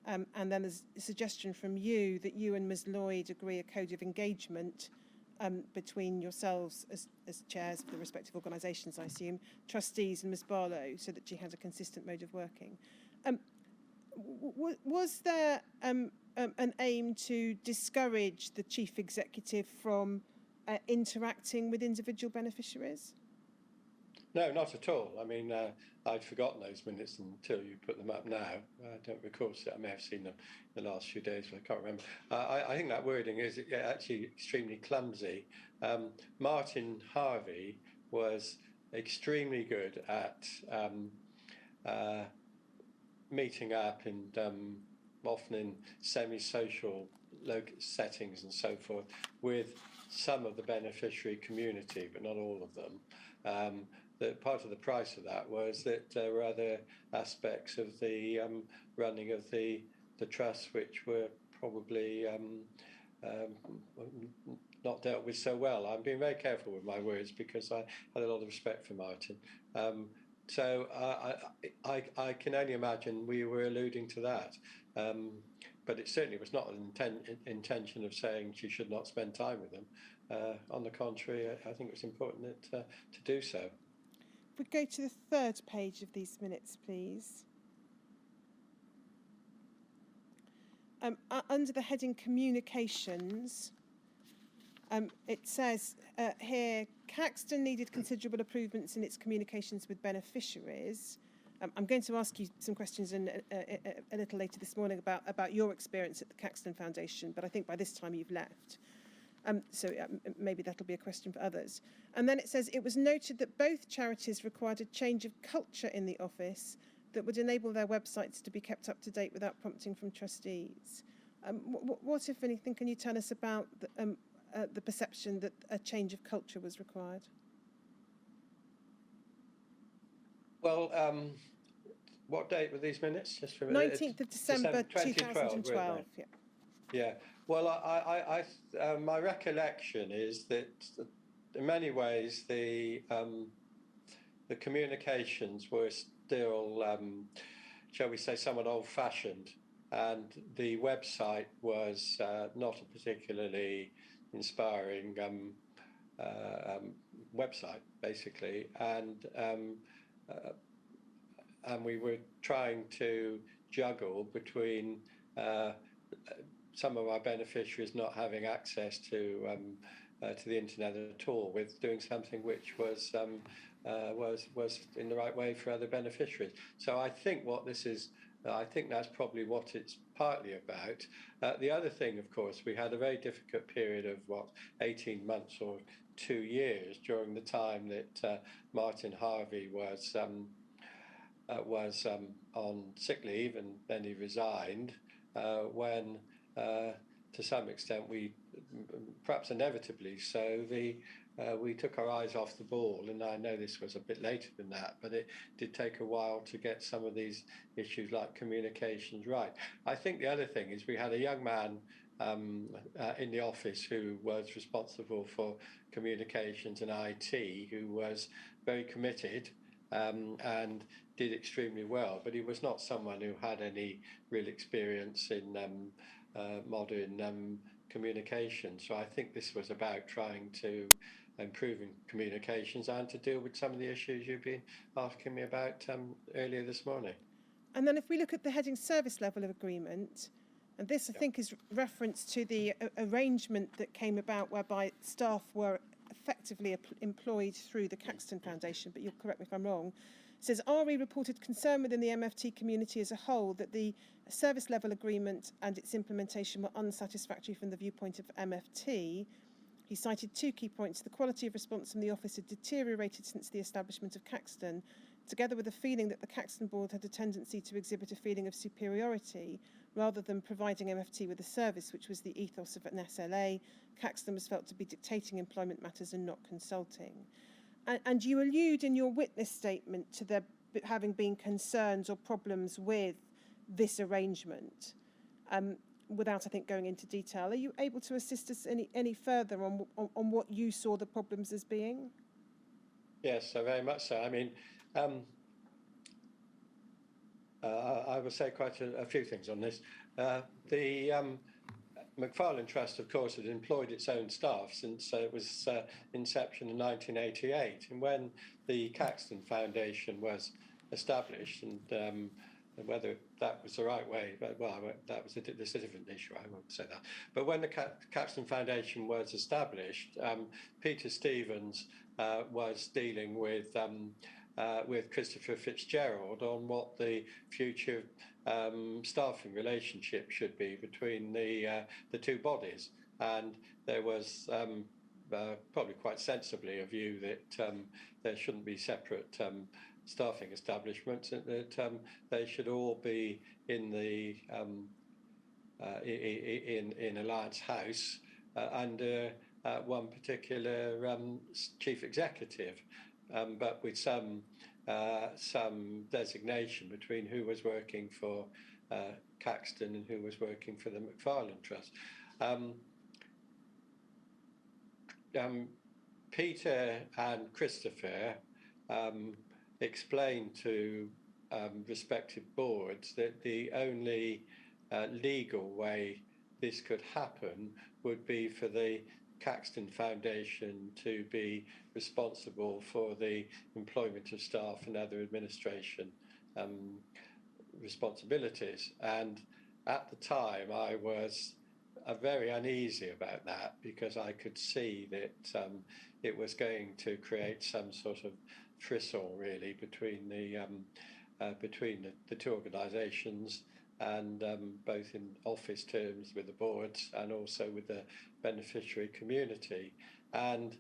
And then there's a suggestion from you that you and Ms Lloyd agree a code of engagement between yourselves as chairs of the respective organisations, I assume, trustees and Ms Barlow, so that she has a consistent mode of working. Was there an aim to discourage the chief executive from interacting with individual beneficiaries? No, not at all. I mean, I'd forgotten those minutes until you put them up now. I don't recall, I may have seen them in the last few days, but I can't remember. I think that wording is actually extremely clumsy. Martin Harvey was extremely good at meeting up and often in semi-social settings and so forth with some of the beneficiary community, but not all of them. That part of the price of that was that there were other aspects of the running of the trust which were probably not dealt with so well. I'm being very careful with my words because I had a lot of respect for Martin. So I can only imagine we were alluding to that. But it certainly was not an intention of saying she should not spend time with them. On the contrary, I think it was important to do so. If we go to the third page of these minutes, please. Under the heading Communications, it says here, Caxton needed considerable improvements in its communications with beneficiaries. I'm going to ask you some questions a little later this morning about your experience at the Caxton Foundation, but I think by this time you've left. So maybe that'll be a question for others. And then it says, it was noted that both charities required a change of culture in the office that would enable their websites to be kept up to date without prompting from trustees. What, if anything, can you tell us about the perception that a change of culture was required? Well, what date were these minutes? Just for 19th of December 2012. Yeah. Yeah. Well, my recollection is that in many ways the communications were still, shall we say, somewhat old-fashioned, and the website was not a particularly inspiring website, basically, and we were trying to juggle between some of our beneficiaries not having access to the internet at all, with doing something which was in the right way for other beneficiaries. So I think what this is, I think that's probably what it's partly about. The other thing, of course, we had a very difficult period of 18 months or 2 years during the time that Martin Harvey was on sick leave, and then he resigned when, to some extent, we, perhaps inevitably so, we took our eyes off the ball. And I know this was a bit later than that, but it did take a while to get some of these issues like communications right. I think the other thing is we had a young man in the office who was responsible for communications and IT, who was very committed and did extremely well, but he was not someone who had any real experience in modern communication. So I think this was about trying to improving communications and to deal with some of the issues you've been asking me about earlier this morning. And then if we look at the heading service level of agreement, and this I think is reference to the arrangement that came about whereby staff were effectively employed through the Caxton Foundation, but you'll correct me if I'm wrong. It says, RE reported concern within the MFT community as a whole that the service level agreement and its implementation were unsatisfactory from the viewpoint of MFT. He cited 2 key points. The quality of response from the office had deteriorated since the establishment of Caxton, together with a feeling that the Caxton board had a tendency to exhibit a feeling of superiority rather than providing MFT with a service, which was the ethos of an SLA. Caxton was felt to be dictating employment matters and not consulting. And you allude in your witness statement to there having been concerns or problems with this arrangement. Without, I think, going into detail, are you able to assist us any further on what you saw the problems as being? Yes, so very much so. I mean, I will say quite a few things on this. The Macfarlane Trust, of course, had employed its own staff since it was inception in 1988. And when the Caxton Foundation was established, and whether that was the right way, well, that was a different issue, I won't say that. But when the Caxton Foundation was established, Peter Stevens was dealing with Christopher Fitzgerald on what the future staffing relationship should be between the two bodies. And there was probably quite sensibly a view that there shouldn't be separate staffing establishments, and that they should all be in the in Alliance House under one particular chief executive, but with some designation between who was working for Caxton and who was working for the Macfarlane Trust. Peter and Christopher explained to respective boards that the only legal way this could happen would be for the Caxton Foundation to be responsible for the employment of staff and other administration responsibilities. And at the time, I was very uneasy about that, because I could see that it was going to create some sort of frisson, really, between the two organisations, and both in office terms with the boards and also with the beneficiary community. And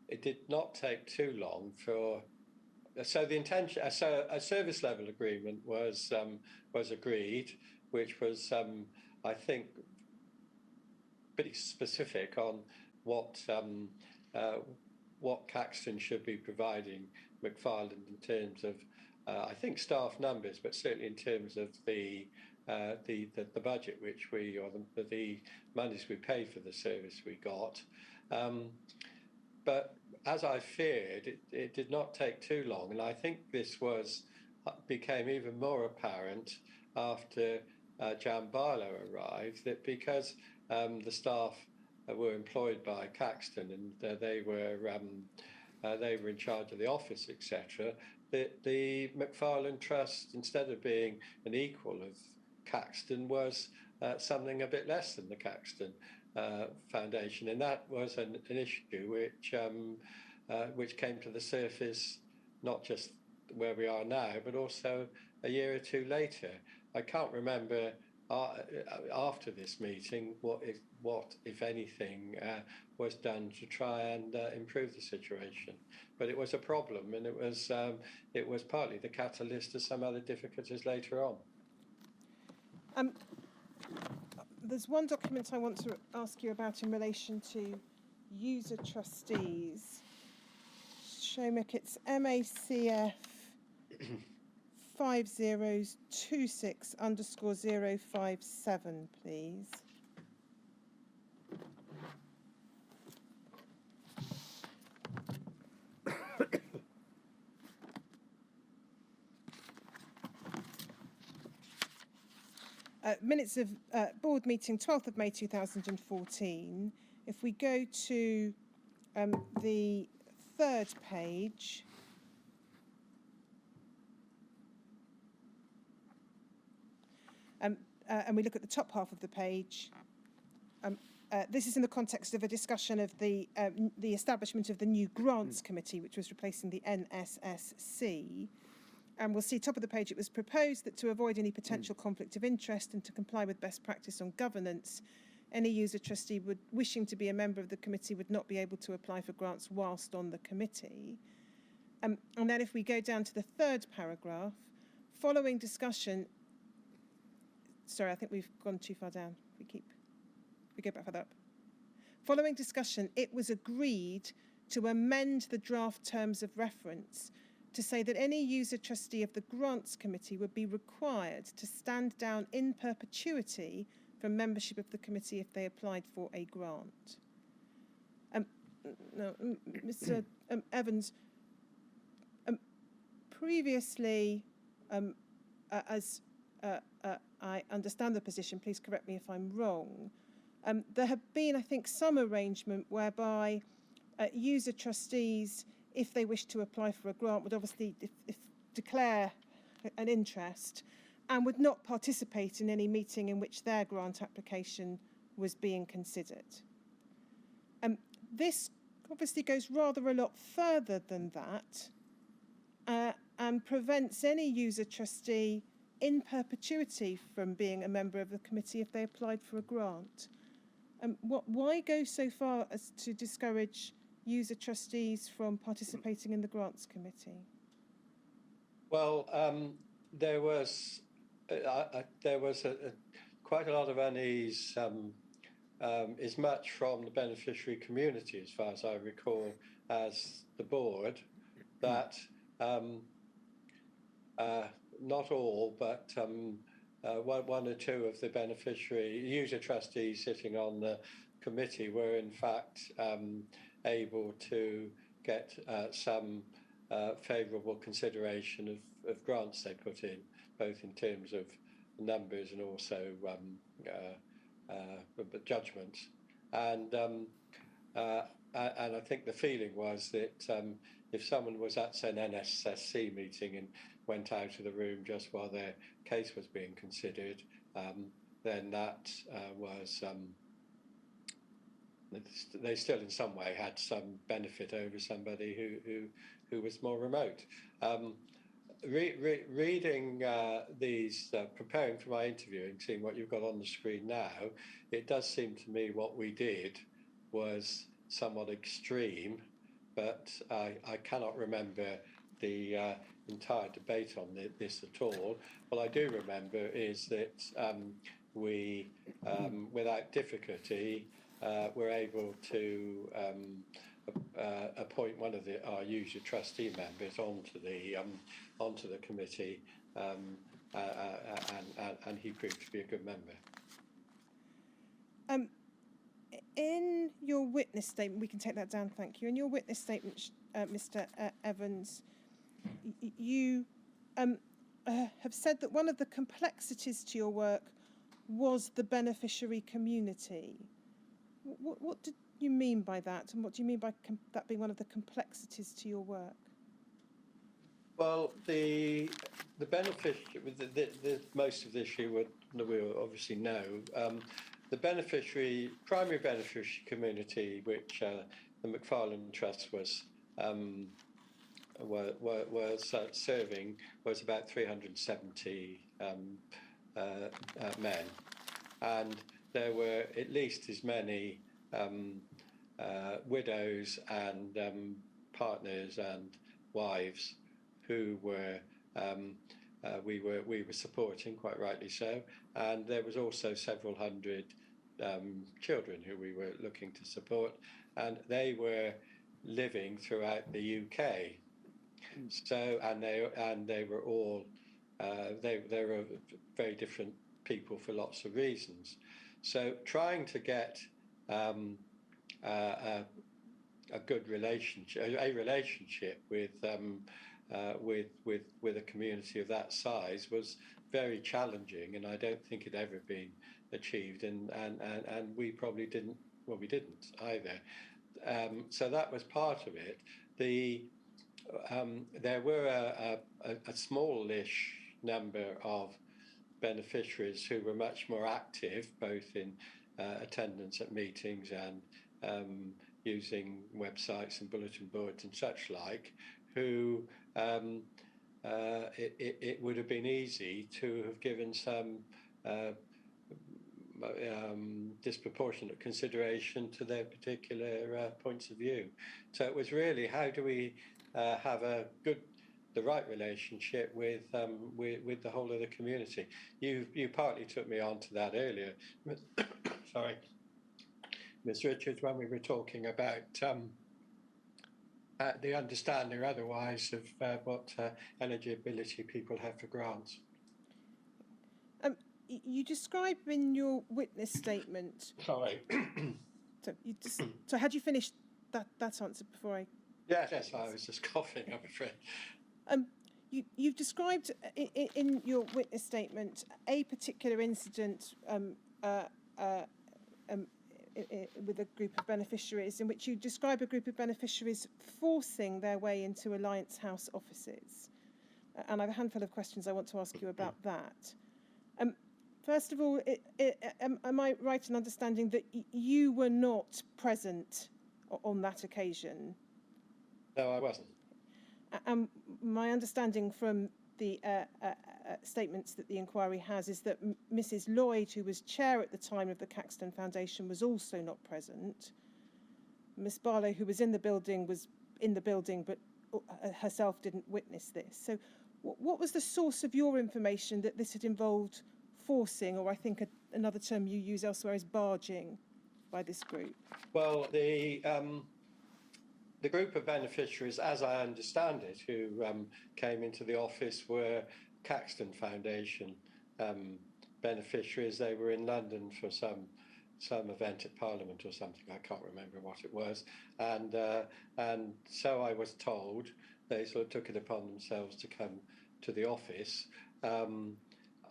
it did not take too long for so the intention, so a service level agreement was agreed, which was I think pretty specific on what Caxton should be providing Macfarlane in terms of I think staff numbers, but certainly in terms of the budget which we, or the monies we paid for the service we got. But as I feared, it did not take too long, and I think this became even more apparent after Jan Barlow arrived, that because the staff were employed by Caxton and they were in charge of the office, etc., that the Macfarlane Trust, instead of being an equal of Caxton, was something a bit less than the Caxton Foundation, and that was an issue which came to the surface not just where we are now, but also a year or two later. I can't remember after this meeting, what if anything, was done to try and improve the situation. But it was a problem, and it was partly the catalyst to some other difficulties later on. There's one document I want to ask you about in relation to user trustees. Shomik, it's MACF 5026_057, please. Minutes of board meeting 12th of May 2014. If we go to the third page, and we look at the top half of the page, this is in the context of a discussion of the establishment of the new grants committee, which was replacing the NSSC. And we'll see top of the page, it was proposed that to avoid any potential conflict of interest and to comply with best practice on governance, any user trustee wishing to be a member of the committee would not be able to apply for grants whilst on the committee. And then if we go down to the third paragraph, following discussion, sorry, I think we've gone too far down. We go back further up. Following discussion, it was agreed to amend the draft terms of reference to say that any user trustee of the grants committee would be required to stand down in perpetuity from membership of the committee if they applied for a grant. Now, Mr. Evans, previously, as I understand the position, please correct me if I'm wrong, there have been, I think, some arrangement whereby user trustees, if they wish to apply for a grant, would obviously declare an interest and would not participate in any meeting in which their grant application was being considered. This obviously goes rather a lot further than that and prevents any user trustee in perpetuity from being a member of the committee if they applied for a grant. Why go so far as to discourage user trustees from participating in the grants committee? Well, there was quite a lot of unease, as much from the beneficiary community, as far as I recall, as the board, that not all, but one or two of the beneficiary user trustees sitting on the committee were in fact able to get some favourable consideration of grants they put in, both in terms of numbers and also judgments. And I think the feeling was that if someone was at, say, an NSSC meeting and went out of the room just while their case was being considered, then that was... they still in some way had some benefit over somebody who was more remote. Reading these, preparing for my interview and seeing what you've got on the screen now, it does seem to me what we did was somewhat extreme, but I cannot remember the entire debate on this at all. What I do remember is that we, without difficulty, were able to appoint one of our user trustee members onto the committee, and he proved to be a good member. In your witness statement, we can take that down, thank you. In your witness statement, Mr. Evans, you have said that one of the complexities to your work was the beneficiary community. What did you mean by that, and what do you mean by that being one of the complexities to your work? Well, the beneficiary, most of this you will obviously know. The primary beneficiary community, which the McFarlane Trust was serving, was about 370 men, and there were at least as many widows and partners and wives who were we were supporting, quite rightly so, and there was also several hundred children who we were looking to support, and they were living throughout the UK. So and they were all they were very different people for lots of reasons. So trying to get a good relationship, a relationship with a community of that size was very challenging, and I don't think it ever been achieved. And we probably didn't. Well, we didn't either. So that was part of it. There were a smallish number of beneficiaries who were much more active, both in attendance at meetings and using websites and bulletin boards and such like, who it would have been easy to have given some disproportionate consideration to their particular points of view. So it was really, how do we have the right relationship with the whole of the community? You partly took me on to that earlier, sorry, Ms. Richards, when we were talking about the understanding or otherwise of what eligibility people have for grants. You describe in your witness statement. Sorry. So had you finished that answer before I? Yes, I was just coughing, I'm afraid. You've described in your witness statement a particular incident with a group of beneficiaries, in which you describe a group of beneficiaries forcing their way into Alliance House offices. And I have a handful of questions I want to ask you about that. First of all, am I right in understanding that you were not present on that occasion? No, I wasn't. My understanding from the statements that the inquiry has is that Mrs. Lloyd, who was chair at the time of the Caxton Foundation, was also not present. Miss Barlow, who was in the building, but herself didn't witness this. So what was the source of your information that this had involved forcing, or I think another term you use elsewhere is barging, by this group? Well, the group of beneficiaries, as I understand it, who came into the office were Caxton Foundation beneficiaries. They were in London for some event at Parliament or something. I can't remember what it was. And so I was told. They sort of took it upon themselves to come to the office.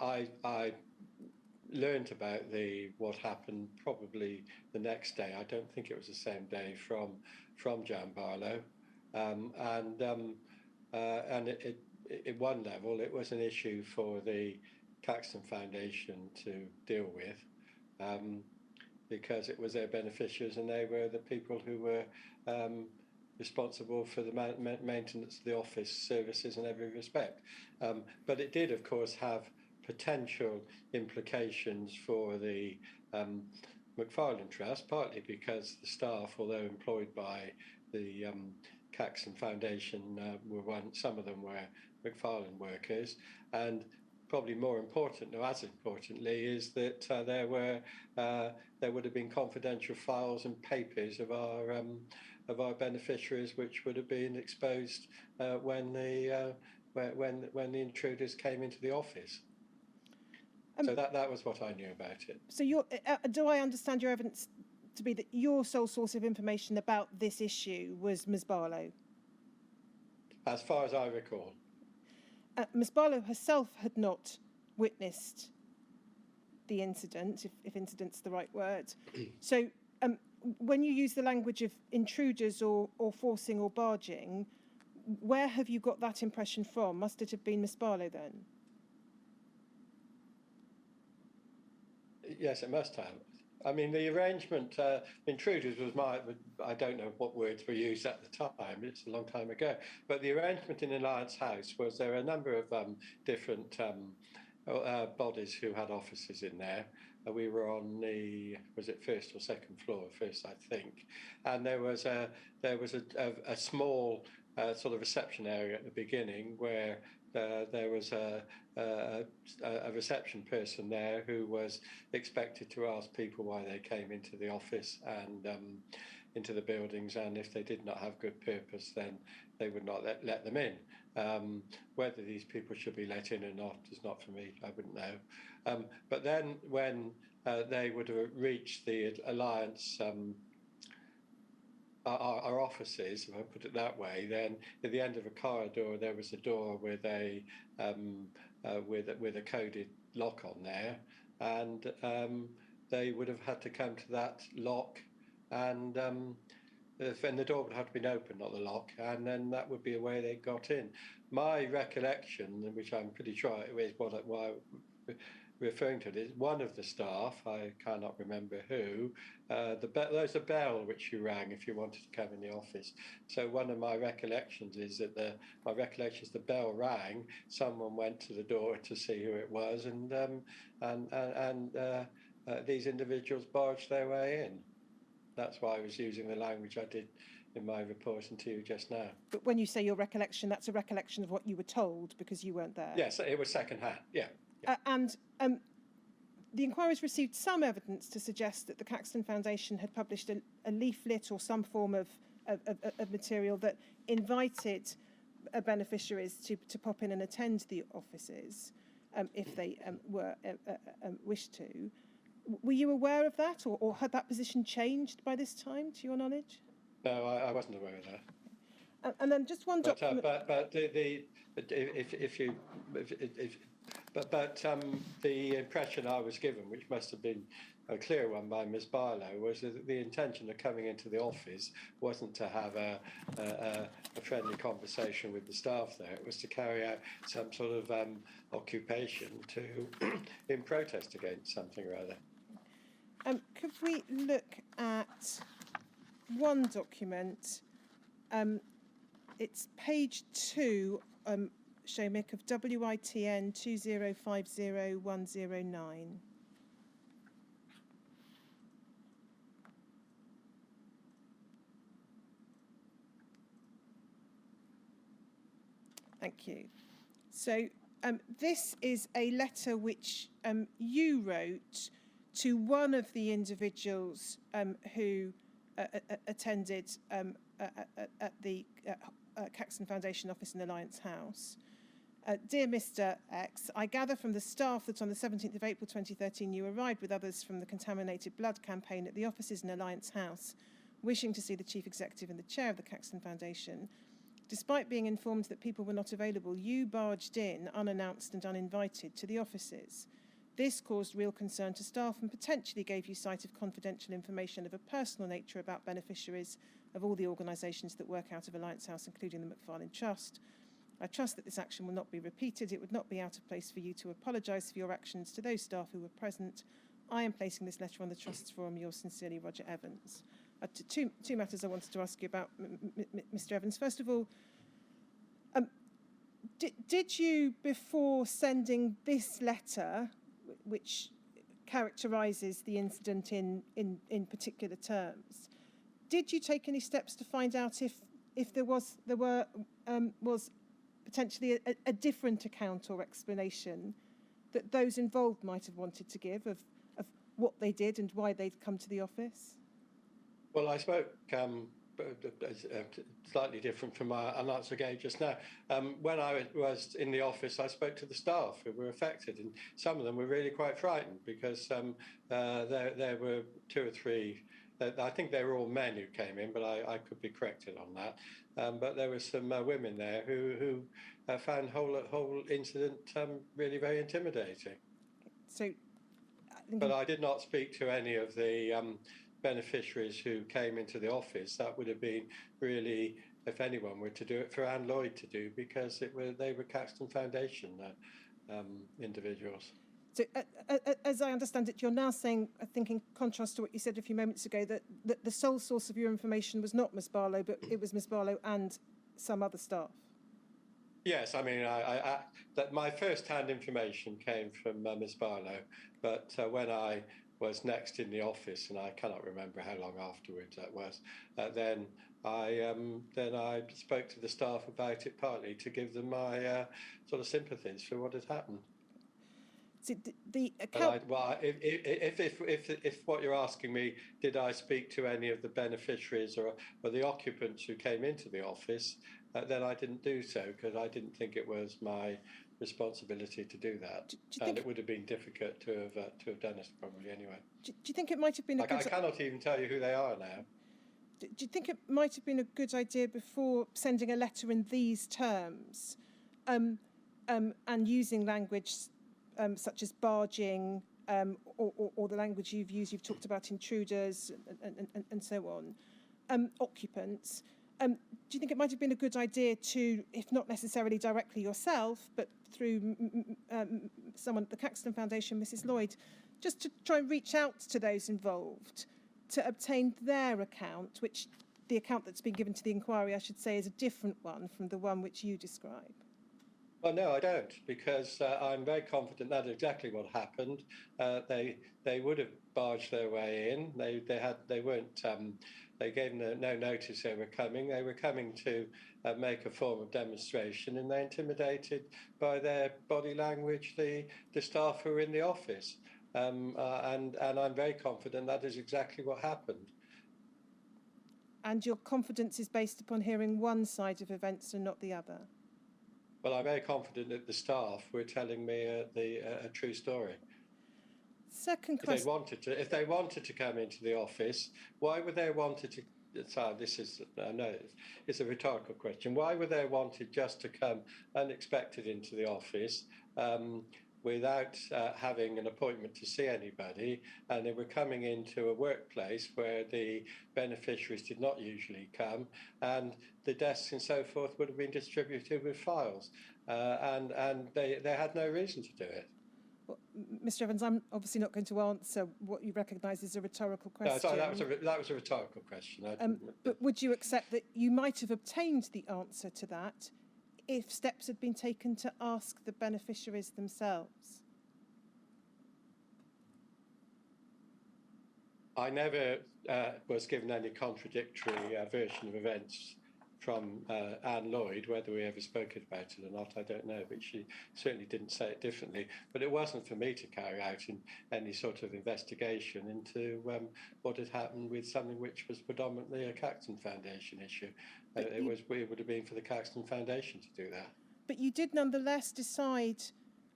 I learned about what happened probably the next day. I don't think it was the same day from Jan Barlow, and at one level it was an issue for the Caxton Foundation to deal with, because it was their beneficiaries and they were the people who were responsible for the maintenance of the office services in every respect. But it did, of course, have potential implications for the Macfarlane Trust, partly because the staff, although employed by the Caxton Foundation, some of them were Macfarlane workers, and probably more important, or as importantly, is that there would have been confidential files and papers of our beneficiaries, which would have been exposed when the intruders came into the office. So that was what I knew about it. So do I understand your evidence to be that your sole source of information about this issue was Ms. Barlow? As far as I recall. Ms. Barlow herself had not witnessed the incident, if incident's the right word. So when you use the language of intruders or forcing or barging, where have you got that impression from? Must it have been Ms. Barlow then? Yes, it must have. I mean, the arrangement, intruders was I don't know what words were used at the time, it's a long time ago, but the arrangement in Alliance House was there were a number of different bodies who had offices in there. We were on the, was it first or second floor? First, I think. And there was a small sort of reception area at the beginning where there was a reception person there who was expected to ask people why they came into the office and into the buildings, and if they did not have good purpose, then they would not let them in. Whether these people should be let in or not is not for me. I wouldn't know. But then when they would have reached the Alliance, our offices, if I put it that way, then at the end of a corridor there was a door with a coded lock on there, and they would have had to come to that lock, and the door would have to be open, not the lock, and then that would be a way they got in. My recollection, which I'm pretty sure is why I'm referring to it, is one of the staff, I cannot remember who, there's a bell which you rang if you wanted to come in the office. So one of my recollections is that the bell rang, someone went to the door to see who it was, and these individuals barged their way in. That's why I was using the language I did in my reporting to you just now. But when you say your recollection, that's a recollection of what you were told because you weren't there. Yes, it was second hand, yeah. And the inquiry's received some evidence to suggest that the Caxton Foundation had published a leaflet or some form of material that invited beneficiaries to pop in and attend the offices if they wished to. Were you aware of that, or had that position changed by this time, to your knowledge? No, I wasn't aware of that. And then just one document. But the impression I was given, which must have been a clear one by Ms. Barlow, was that the intention of coming into the office wasn't to have a friendly conversation with the staff there. It was to carry out some sort of occupation in protest against something or other. Could we look at one document? It's page 2, Shomik, of WITN 2050109. Thank you. So this is a letter which you wrote to one of the individuals who attended at the Caxton Foundation office in Alliance House. Dear Mr. X, I gather from the staff that on the 17th of April 2013 you arrived with others from the Contaminated Blood campaign at the offices in Alliance House, wishing to see the Chief Executive and the Chair of the Caxton Foundation. Despite being informed that people were not available, you barged in, unannounced and uninvited, to the offices. This caused real concern to staff and potentially gave you sight of confidential information of a personal nature about beneficiaries of all the organisations that work out of Alliance House, including the McFarlane Trust. I trust that this action will not be repeated. It would not be out of place for you to apologise for your actions to those staff who were present. I am placing this letter on the Trust's forum. Yours sincerely, Roger Evans. Two matters I wanted to ask you about, Mr. Evans. First of all, did you, before sending this letter, which characterises the incident in particular terms, did you take any steps to find out if there was potentially a different account or explanation that those involved might have wanted to give of what they did and why they'd come to the office? Well, I spoke slightly different from my answer I gave just now. When I was in the office, I spoke to the staff who were affected, and some of them were really quite frightened because there were 2 or 3. I think they were all men who came in, but I could be corrected on that. But there were some women there who found the whole incident really very intimidating. So, but I did not speak to any of the beneficiaries who came into the office. That would have been really, if anyone were to do it, for Anne Lloyd to do, because they were Caxton Foundation individuals. So, as I understand it, you're now saying, I think in contrast to what you said a few moments ago, that the sole source of your information was not Ms. Barlow, but it was Ms. Barlow and some other staff. Yes, I mean, that my first-hand information came from Ms. Barlow, but when I was next in the office, and I cannot remember how long afterwards that was, then I spoke to the staff about it, partly to give them my sort of sympathies for what had happened. So the account. If what you're asking me, did I speak to any of the beneficiaries or the occupants who came into the office, then I didn't do so because I didn't think it was my responsibility to do that, and it would have been difficult to have done it probably anyway. Do you think it might have been I cannot even tell you who they are now. Do you think it might have been a good idea before sending a letter in these terms, and using language such as barging, or the language you've used? You've talked about intruders and so on, occupants. Do you think it might have been a good idea to, if not necessarily directly yourself, but through someone at the Caxton Foundation, Mrs. Lloyd, just to try and reach out to those involved to obtain their account, which the account that's been given to the inquiry, I should say, is a different one from the one which you describe? Well, no, I don't, because I'm very confident that's exactly what happened. They would have barged their way in. They weren't. They gave no notice they were coming. They were coming to make a form of demonstration, and they intimidated by their body language the staff who were in the office. And I'm very confident that is exactly what happened. And your confidence is based upon hearing one side of events and not the other? Well, I'm very confident that the staff were telling me a true story. Second question. If they wanted to come into the office, why would they wanted to? It's a rhetorical question. Why would they wanted just to come unexpected into the office without having an appointment to see anybody, and they were coming into a workplace where the beneficiaries did not usually come, and the desks and so forth would have been distributed with files, and they had no reason to do it. Well, Mr. Evans, I'm obviously not going to answer what you recognise as a rhetorical question. No, sorry, that was a rhetorical question. But would you accept that you might have obtained the answer to that if steps had been taken to ask the beneficiaries themselves? I never was given any contradictory version of events from Anne Lloyd. Whether we ever spoke about it or not, I don't know, but she certainly didn't say it differently. But it wasn't for me to carry out any sort of investigation into what had happened with something which was predominantly a Caxton Foundation issue. It would have been for the Caxton Foundation to do that. But you did nonetheless decide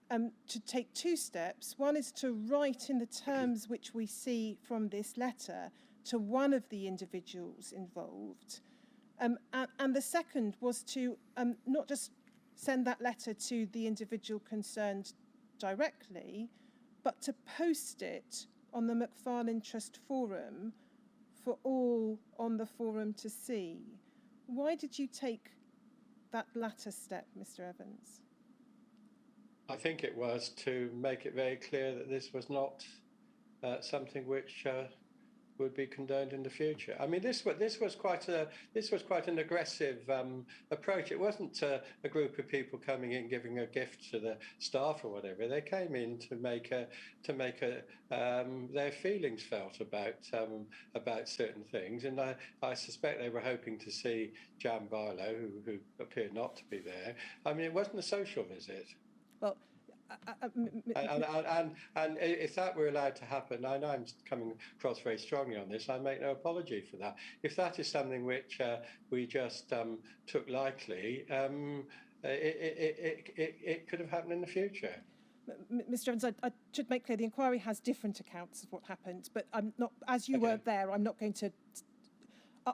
to take two steps. One is to write in the terms which we see from this letter to one of the individuals involved. And the second was to not just send that letter to the individual concerned directly, but to post it on the Macfarlane Trust Forum for all on the forum to see. Why did you take that latter step, Mr. Evans? I think it was to make it very clear that this was not something which would be condoned in the future. I mean, this was quite an aggressive approach. It wasn't a group of people coming in giving a gift to the staff or whatever. They came in to make their feelings felt about certain things, and I suspect they were hoping to see Jan Barlow, who appeared not to be there. I mean, it wasn't a social visit. Well. And if that were allowed to happen, I know I'm coming across very strongly on this, I make no apology for that. If that is something which we just took lightly, it could have happened in the future. Mr. Evans, I should make clear the inquiry has different accounts of what happened, but I'm not, as you weren't there, I'm not going to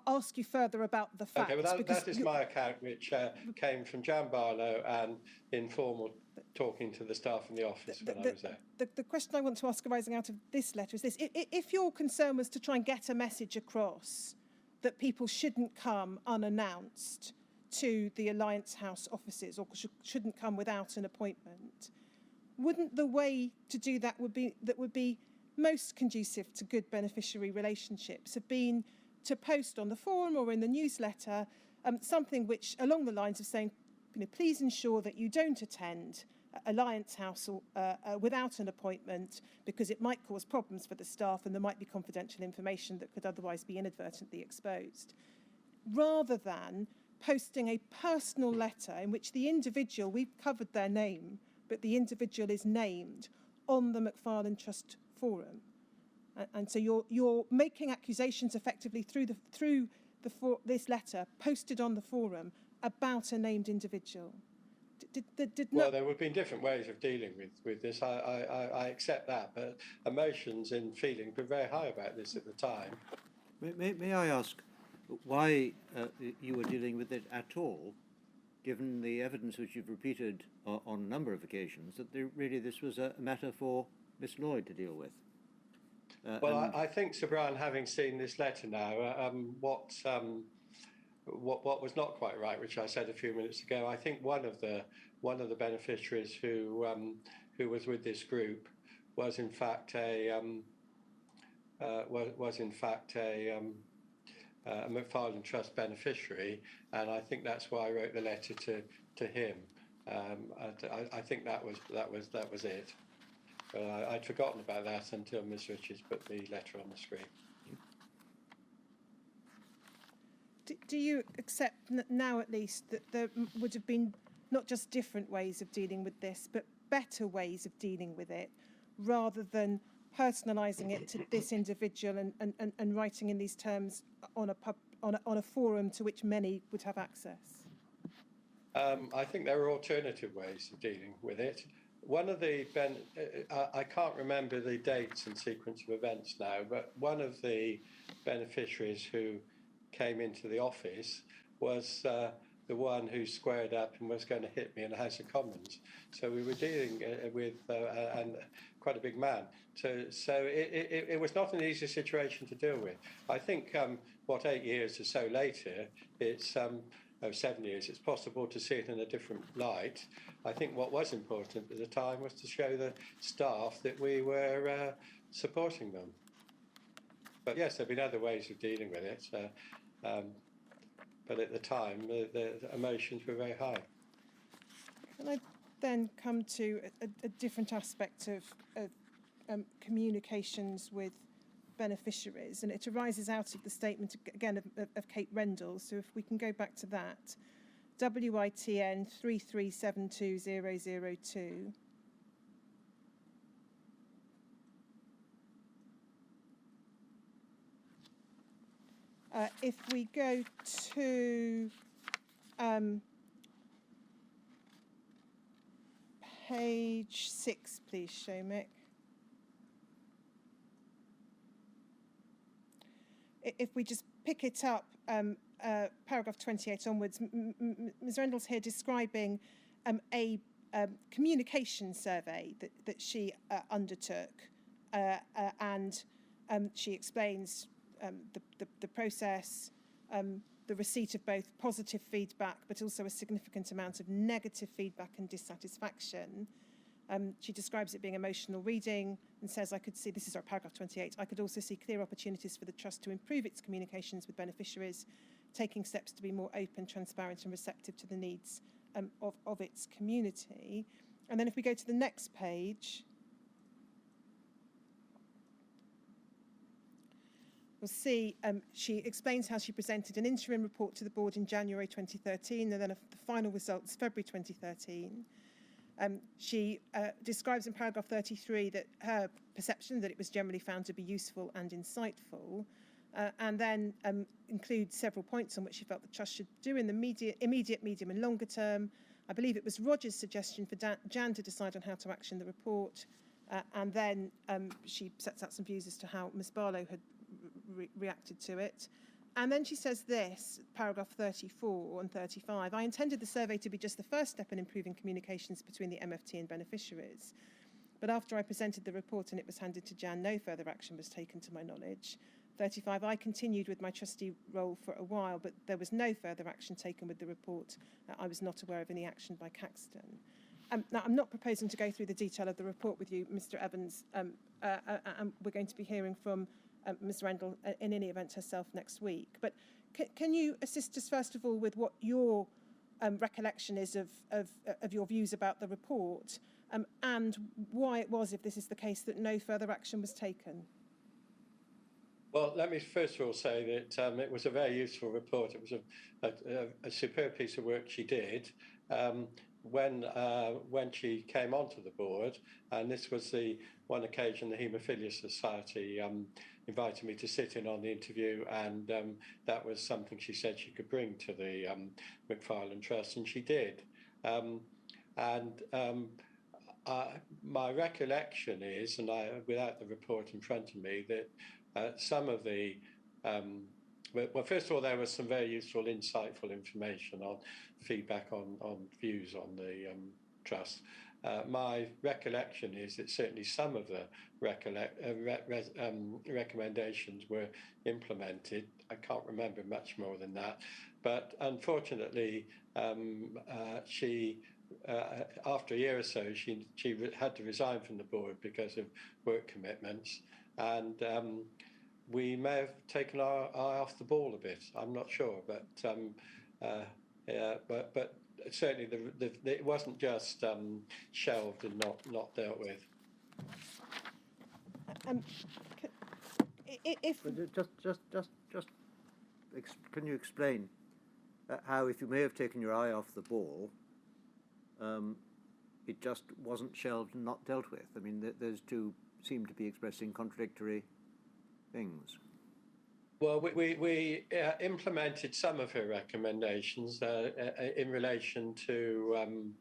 ask you further about the facts. Okay, well that is my account, which came from Jan Barlow and informal talking to the staff in the office when I was there. The question I want to ask arising out of this letter is this. If your concern was to try and get a message across that people shouldn't come unannounced to the Alliance House offices or shouldn't come without an appointment, wouldn't the way to do that would be most conducive to good beneficiary relationships have been to post on the forum or in the newsletter something which along the lines of saying, please ensure that you don't attend Alliance House without an appointment, because it might cause problems for the staff and there might be confidential information that could otherwise be inadvertently exposed. Rather than posting a personal letter in which the individual, we've covered their name, but the individual is named on the McFarlane Trust forum. And so you're making accusations effectively through this letter posted on the forum about a named individual. Well, there have been different ways of dealing with this. I accept that, but emotions and feelings were very high about this at the time. May I ask why you were dealing with it at all, given the evidence which you've repeated on a number of occasions, that really this was a matter for Miss Lloyd to deal with? Well, I think, Sir Brian, having seen this letter now, what was not quite right, which I said a few minutes ago, I think one of the beneficiaries who was with this group was in fact a McFarlane Trust beneficiary, and I think that's why I wrote the letter to him. I think that was it. But I'd forgotten about that until Ms. Richards put the letter on the screen. Do you accept now, at least, that there would have been not just different ways of dealing with this, but better ways of dealing with it, rather than personalising it to this individual and writing in these terms on a forum to which many would have access? I think there are alternative ways of dealing with it. One of the I can't remember the dates and sequence of events now, but one of the beneficiaries who came into the office was the one who squared up and was going to hit me in the House of Commons. So we were dealing with and quite a big man. So it was not an easy situation to deal with. I think 8 years or so later, it's 7 years, it's possible to see it in a different light. I think what was important at the time was to show the staff that we were supporting them. But yes, there have been other ways of dealing with it. But at the time, the emotions were very high. Can I then come to a different aspect of communications with beneficiaries, and it arises out of the statement again of Kate Rendell. So if we can go back to that, WITN 3372002. If we go to page 6, please, Shomik. If we just pick it up, paragraph 28 onwards, Ms. Rendell's here describing a communication survey that she undertook, and she explains the process, the receipt of both positive feedback but also a significant amount of negative feedback and dissatisfaction. She describes it being emotional reading and says, I could see, this is our paragraph 28, I could also see clear opportunities for the Trust to improve its communications with beneficiaries, taking steps to be more open, transparent and receptive to the needs of its community. And then if we go to the next page, we'll see she explains how she presented an interim report to the board in January 2013 and then the final results February 2013. She describes in paragraph 33 that her perception that it was generally found to be useful and insightful, and then includes several points on which she felt the Trust should do in the immediate, medium and longer term. I believe it was Roger's suggestion for Jan to decide on how to action the report, and then she sets out some views as to how Ms Barlow had reacted to it. And then she says this, paragraph 34 and 35, I intended the survey to be just the first step in improving communications between the MFT and beneficiaries. But after I presented the report and it was handed to Jan, no further action was taken to my knowledge. 35, I continued with my trustee role for a while, but there was no further action taken with the report. I was not aware of any action by Caxton. Now, I'm not proposing to go through the detail of the report with you, Mr Evans, and we're going to be hearing from Ms Rendell in any event herself next week. But can you assist us first of all with what your recollection is of your views about the report, and why it was, if this is the case, that no further action was taken. Well, let me first of all say that it was a very useful report. It was a superb piece of work she did when she came onto the board, and this was the one occasion the Haemophilia Society invited me to sit in on the interview, and that was something she said she could bring to the Macfarlane Trust, and she did. My recollection is, and without the report in front of me, that some of the well, first of all, there was some very useful, insightful information on feedback on views on the trust. My recollection is that certainly some of the recommendations were implemented. I can't remember much more than that, but unfortunately, she after a year or so, she had to resign from the board because of work commitments, and we may have taken our eye off the ball a bit. I'm not sure, but certainly it wasn't just shelved and not dealt with. Can you explain how, if you may have taken your eye off the ball, it just wasn't shelved and not dealt with? I mean, those two seem to be expressing contradictory things. Well, we implemented some of her recommendations in relation to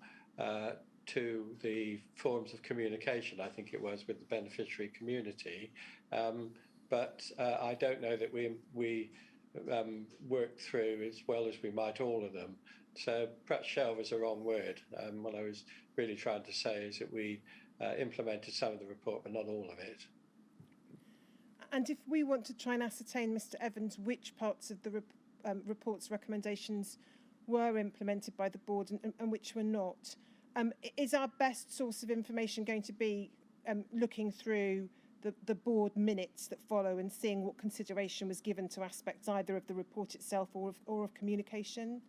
the forms of communication, I think it was, with the beneficiary community. But I don't know that we worked through as well as we might all of them. So perhaps shelve is a wrong word. What I was really trying to say is that we implemented some of the report, but not all of it. And if we want to try and ascertain, Mr. Evans, which parts of the report's recommendations were implemented by the board and which were not, is our best source of information going to be looking through the board minutes that follow and seeing what consideration was given to aspects either of the report itself or of communication?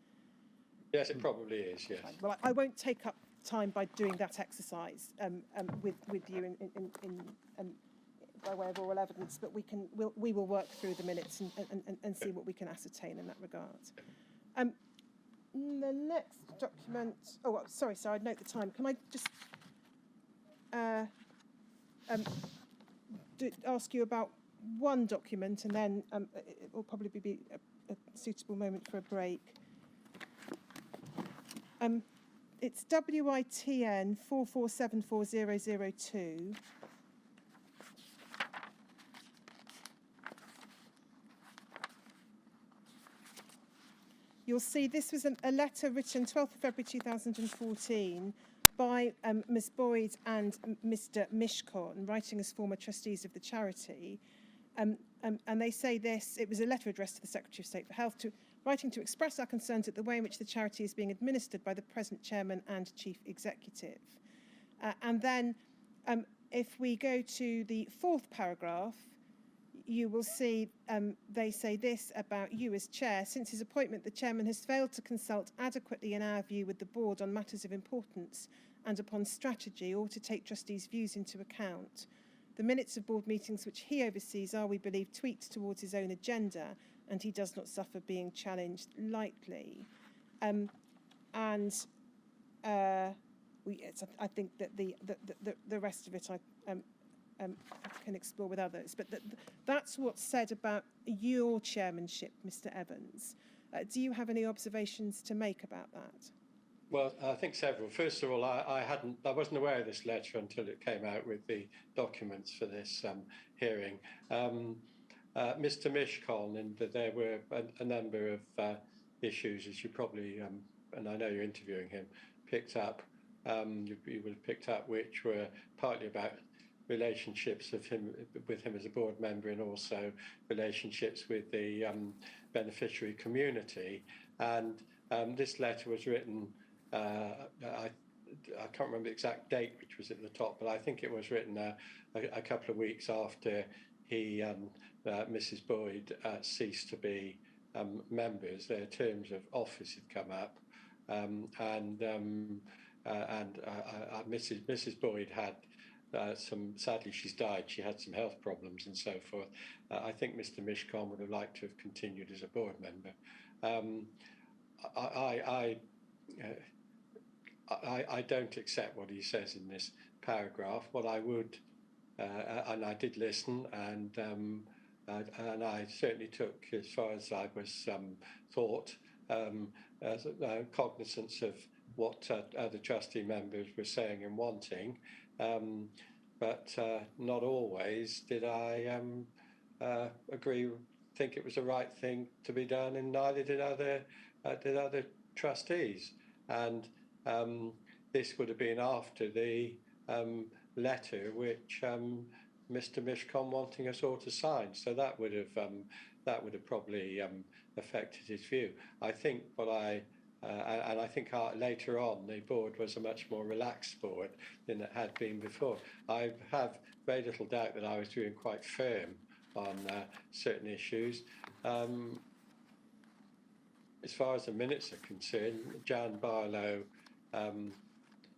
Yes, it probably is, yes. Well, I won't take up time by doing that exercise with you in by way of oral evidence, but we will work through the minutes and see what we can ascertain in that regard. The next document. Oh, well, sorry, I'd note the time. Can I just ask you about one document, and then it will probably be a suitable moment for a break. It's WITN 4474002. You'll see this was a letter written 12th of February 2014 by Ms. Boyd and Mr. Mishcon, writing as former trustees of the charity. And they say this: it was a letter addressed to the Secretary of State for Health, writing to express our concerns at the way in which the charity is being administered by the present chairman and chief executive. And then if we go to the fourth paragraph, you will see they say this about you as chair: since his appointment, the chairman has failed to consult adequately, in our view, with the board on matters of importance and upon strategy, or to take trustees' views into account. The minutes of board meetings which he oversees are, we believe, tweaked towards his own agenda, and he does not suffer being challenged lightly. I think that the rest of it I can explore with others, but that's what's said about your chairmanship, Mr. Evans. Do you have any observations to make about that? Well, I think several. First of all, I wasn't aware of this letter until it came out with the documents for this hearing. Mr. Mishcon, and there were a number of issues, as you probably, and I know you're interviewing him, picked up. You would have picked up, which were partly about relationships with him as a board member, and also relationships with the beneficiary community. And this letter was written, I can't remember the exact date which was at the top, but I think it was written a couple of weeks after he, Mrs. Boyd, ceased to be members. Their terms of office had come up, Mrs. Boyd had sadly she's died, she had some health problems and so forth. I think Mr. Mishcon would have liked to have continued as a board member. I don't accept what he says in this paragraph. What I would, and I did listen, and I certainly took, as far as I was thought, cognizance of what other trustee members were saying and wanting, but not always did I agree, think it was the right thing to be done, and neither did other trustees. And this would have been after the letter which Mr. Mishcon wanting us all to sign. So that would have probably affected his view. I think and I think later on the board was a much more relaxed board than it had been before. I have very little doubt that I was doing quite firm on certain issues. As far as the minutes are concerned, Jan Barlow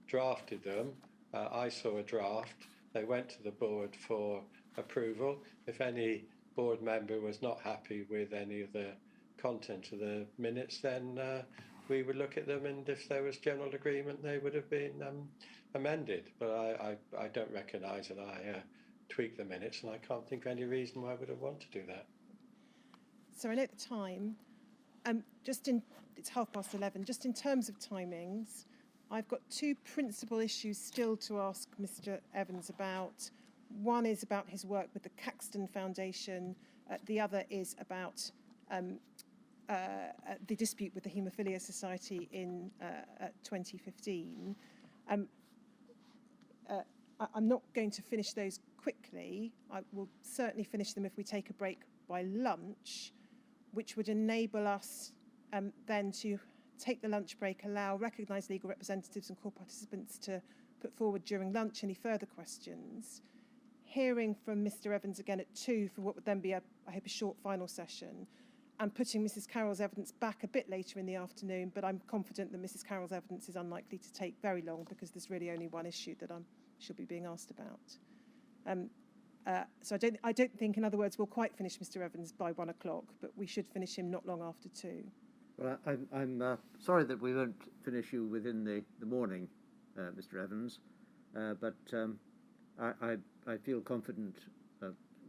drafted them. I saw a draft. They went to the board for approval. If any board member was not happy with any of the content of the minutes, then we would look at them, and if there was general agreement, they would have been amended. But I don't recognise that I tweaked the minutes, and I can't think of any reason why I would have wanted to do that. So I know the time. It's 11:30. Just in terms of timings, I've got two principal issues still to ask Mr. Evans about. One is about his work with the Caxton Foundation. The other is about the dispute with the Haemophilia Society in 2015. I'm not going to finish those quickly. I will certainly finish them if we take a break by lunch, which would enable us then to take the lunch break, allow recognised legal representatives and core participants to put forward during lunch any further questions, hearing from Mr. Evans again at 2 for what would then be, I hope, a short final session, and putting Mrs. Carroll's evidence back a bit later in the afternoon, but I'm confident that Mrs. Carroll's evidence is unlikely to take very long because there's really only one issue that she'll be being asked about. So I don't think, in other words, we'll quite finish Mr. Evans by 1 o'clock, but we should finish him not long after 2. Well, I'm sorry that we won't finish you within the morning, Mr. Evans, but I feel confident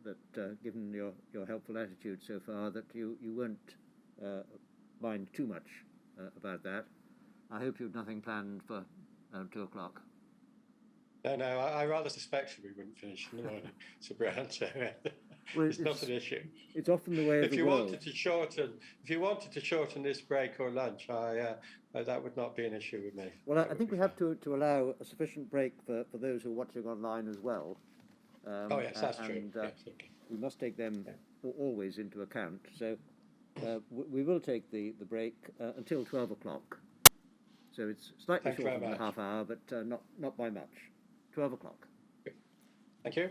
that given your helpful attitude so far, that you won't mind too much about that. I hope you've nothing planned for 2 o'clock. No, I rather suspected we wouldn't finish in the morning, Sir Brown, so Well, it's not an issue. It's often the way of the world. If you wanted to shorten this break or lunch, that would not be an issue with me. Well, I think we have to allow a sufficient break for those who are watching online as well. Yes, that's true. And Yes, okay. we must take them always into account. So we will take the break until 12 o'clock. So it's slightly Thank you shorter very than a much. half hour, but not by much. 12 o'clock. Thank you.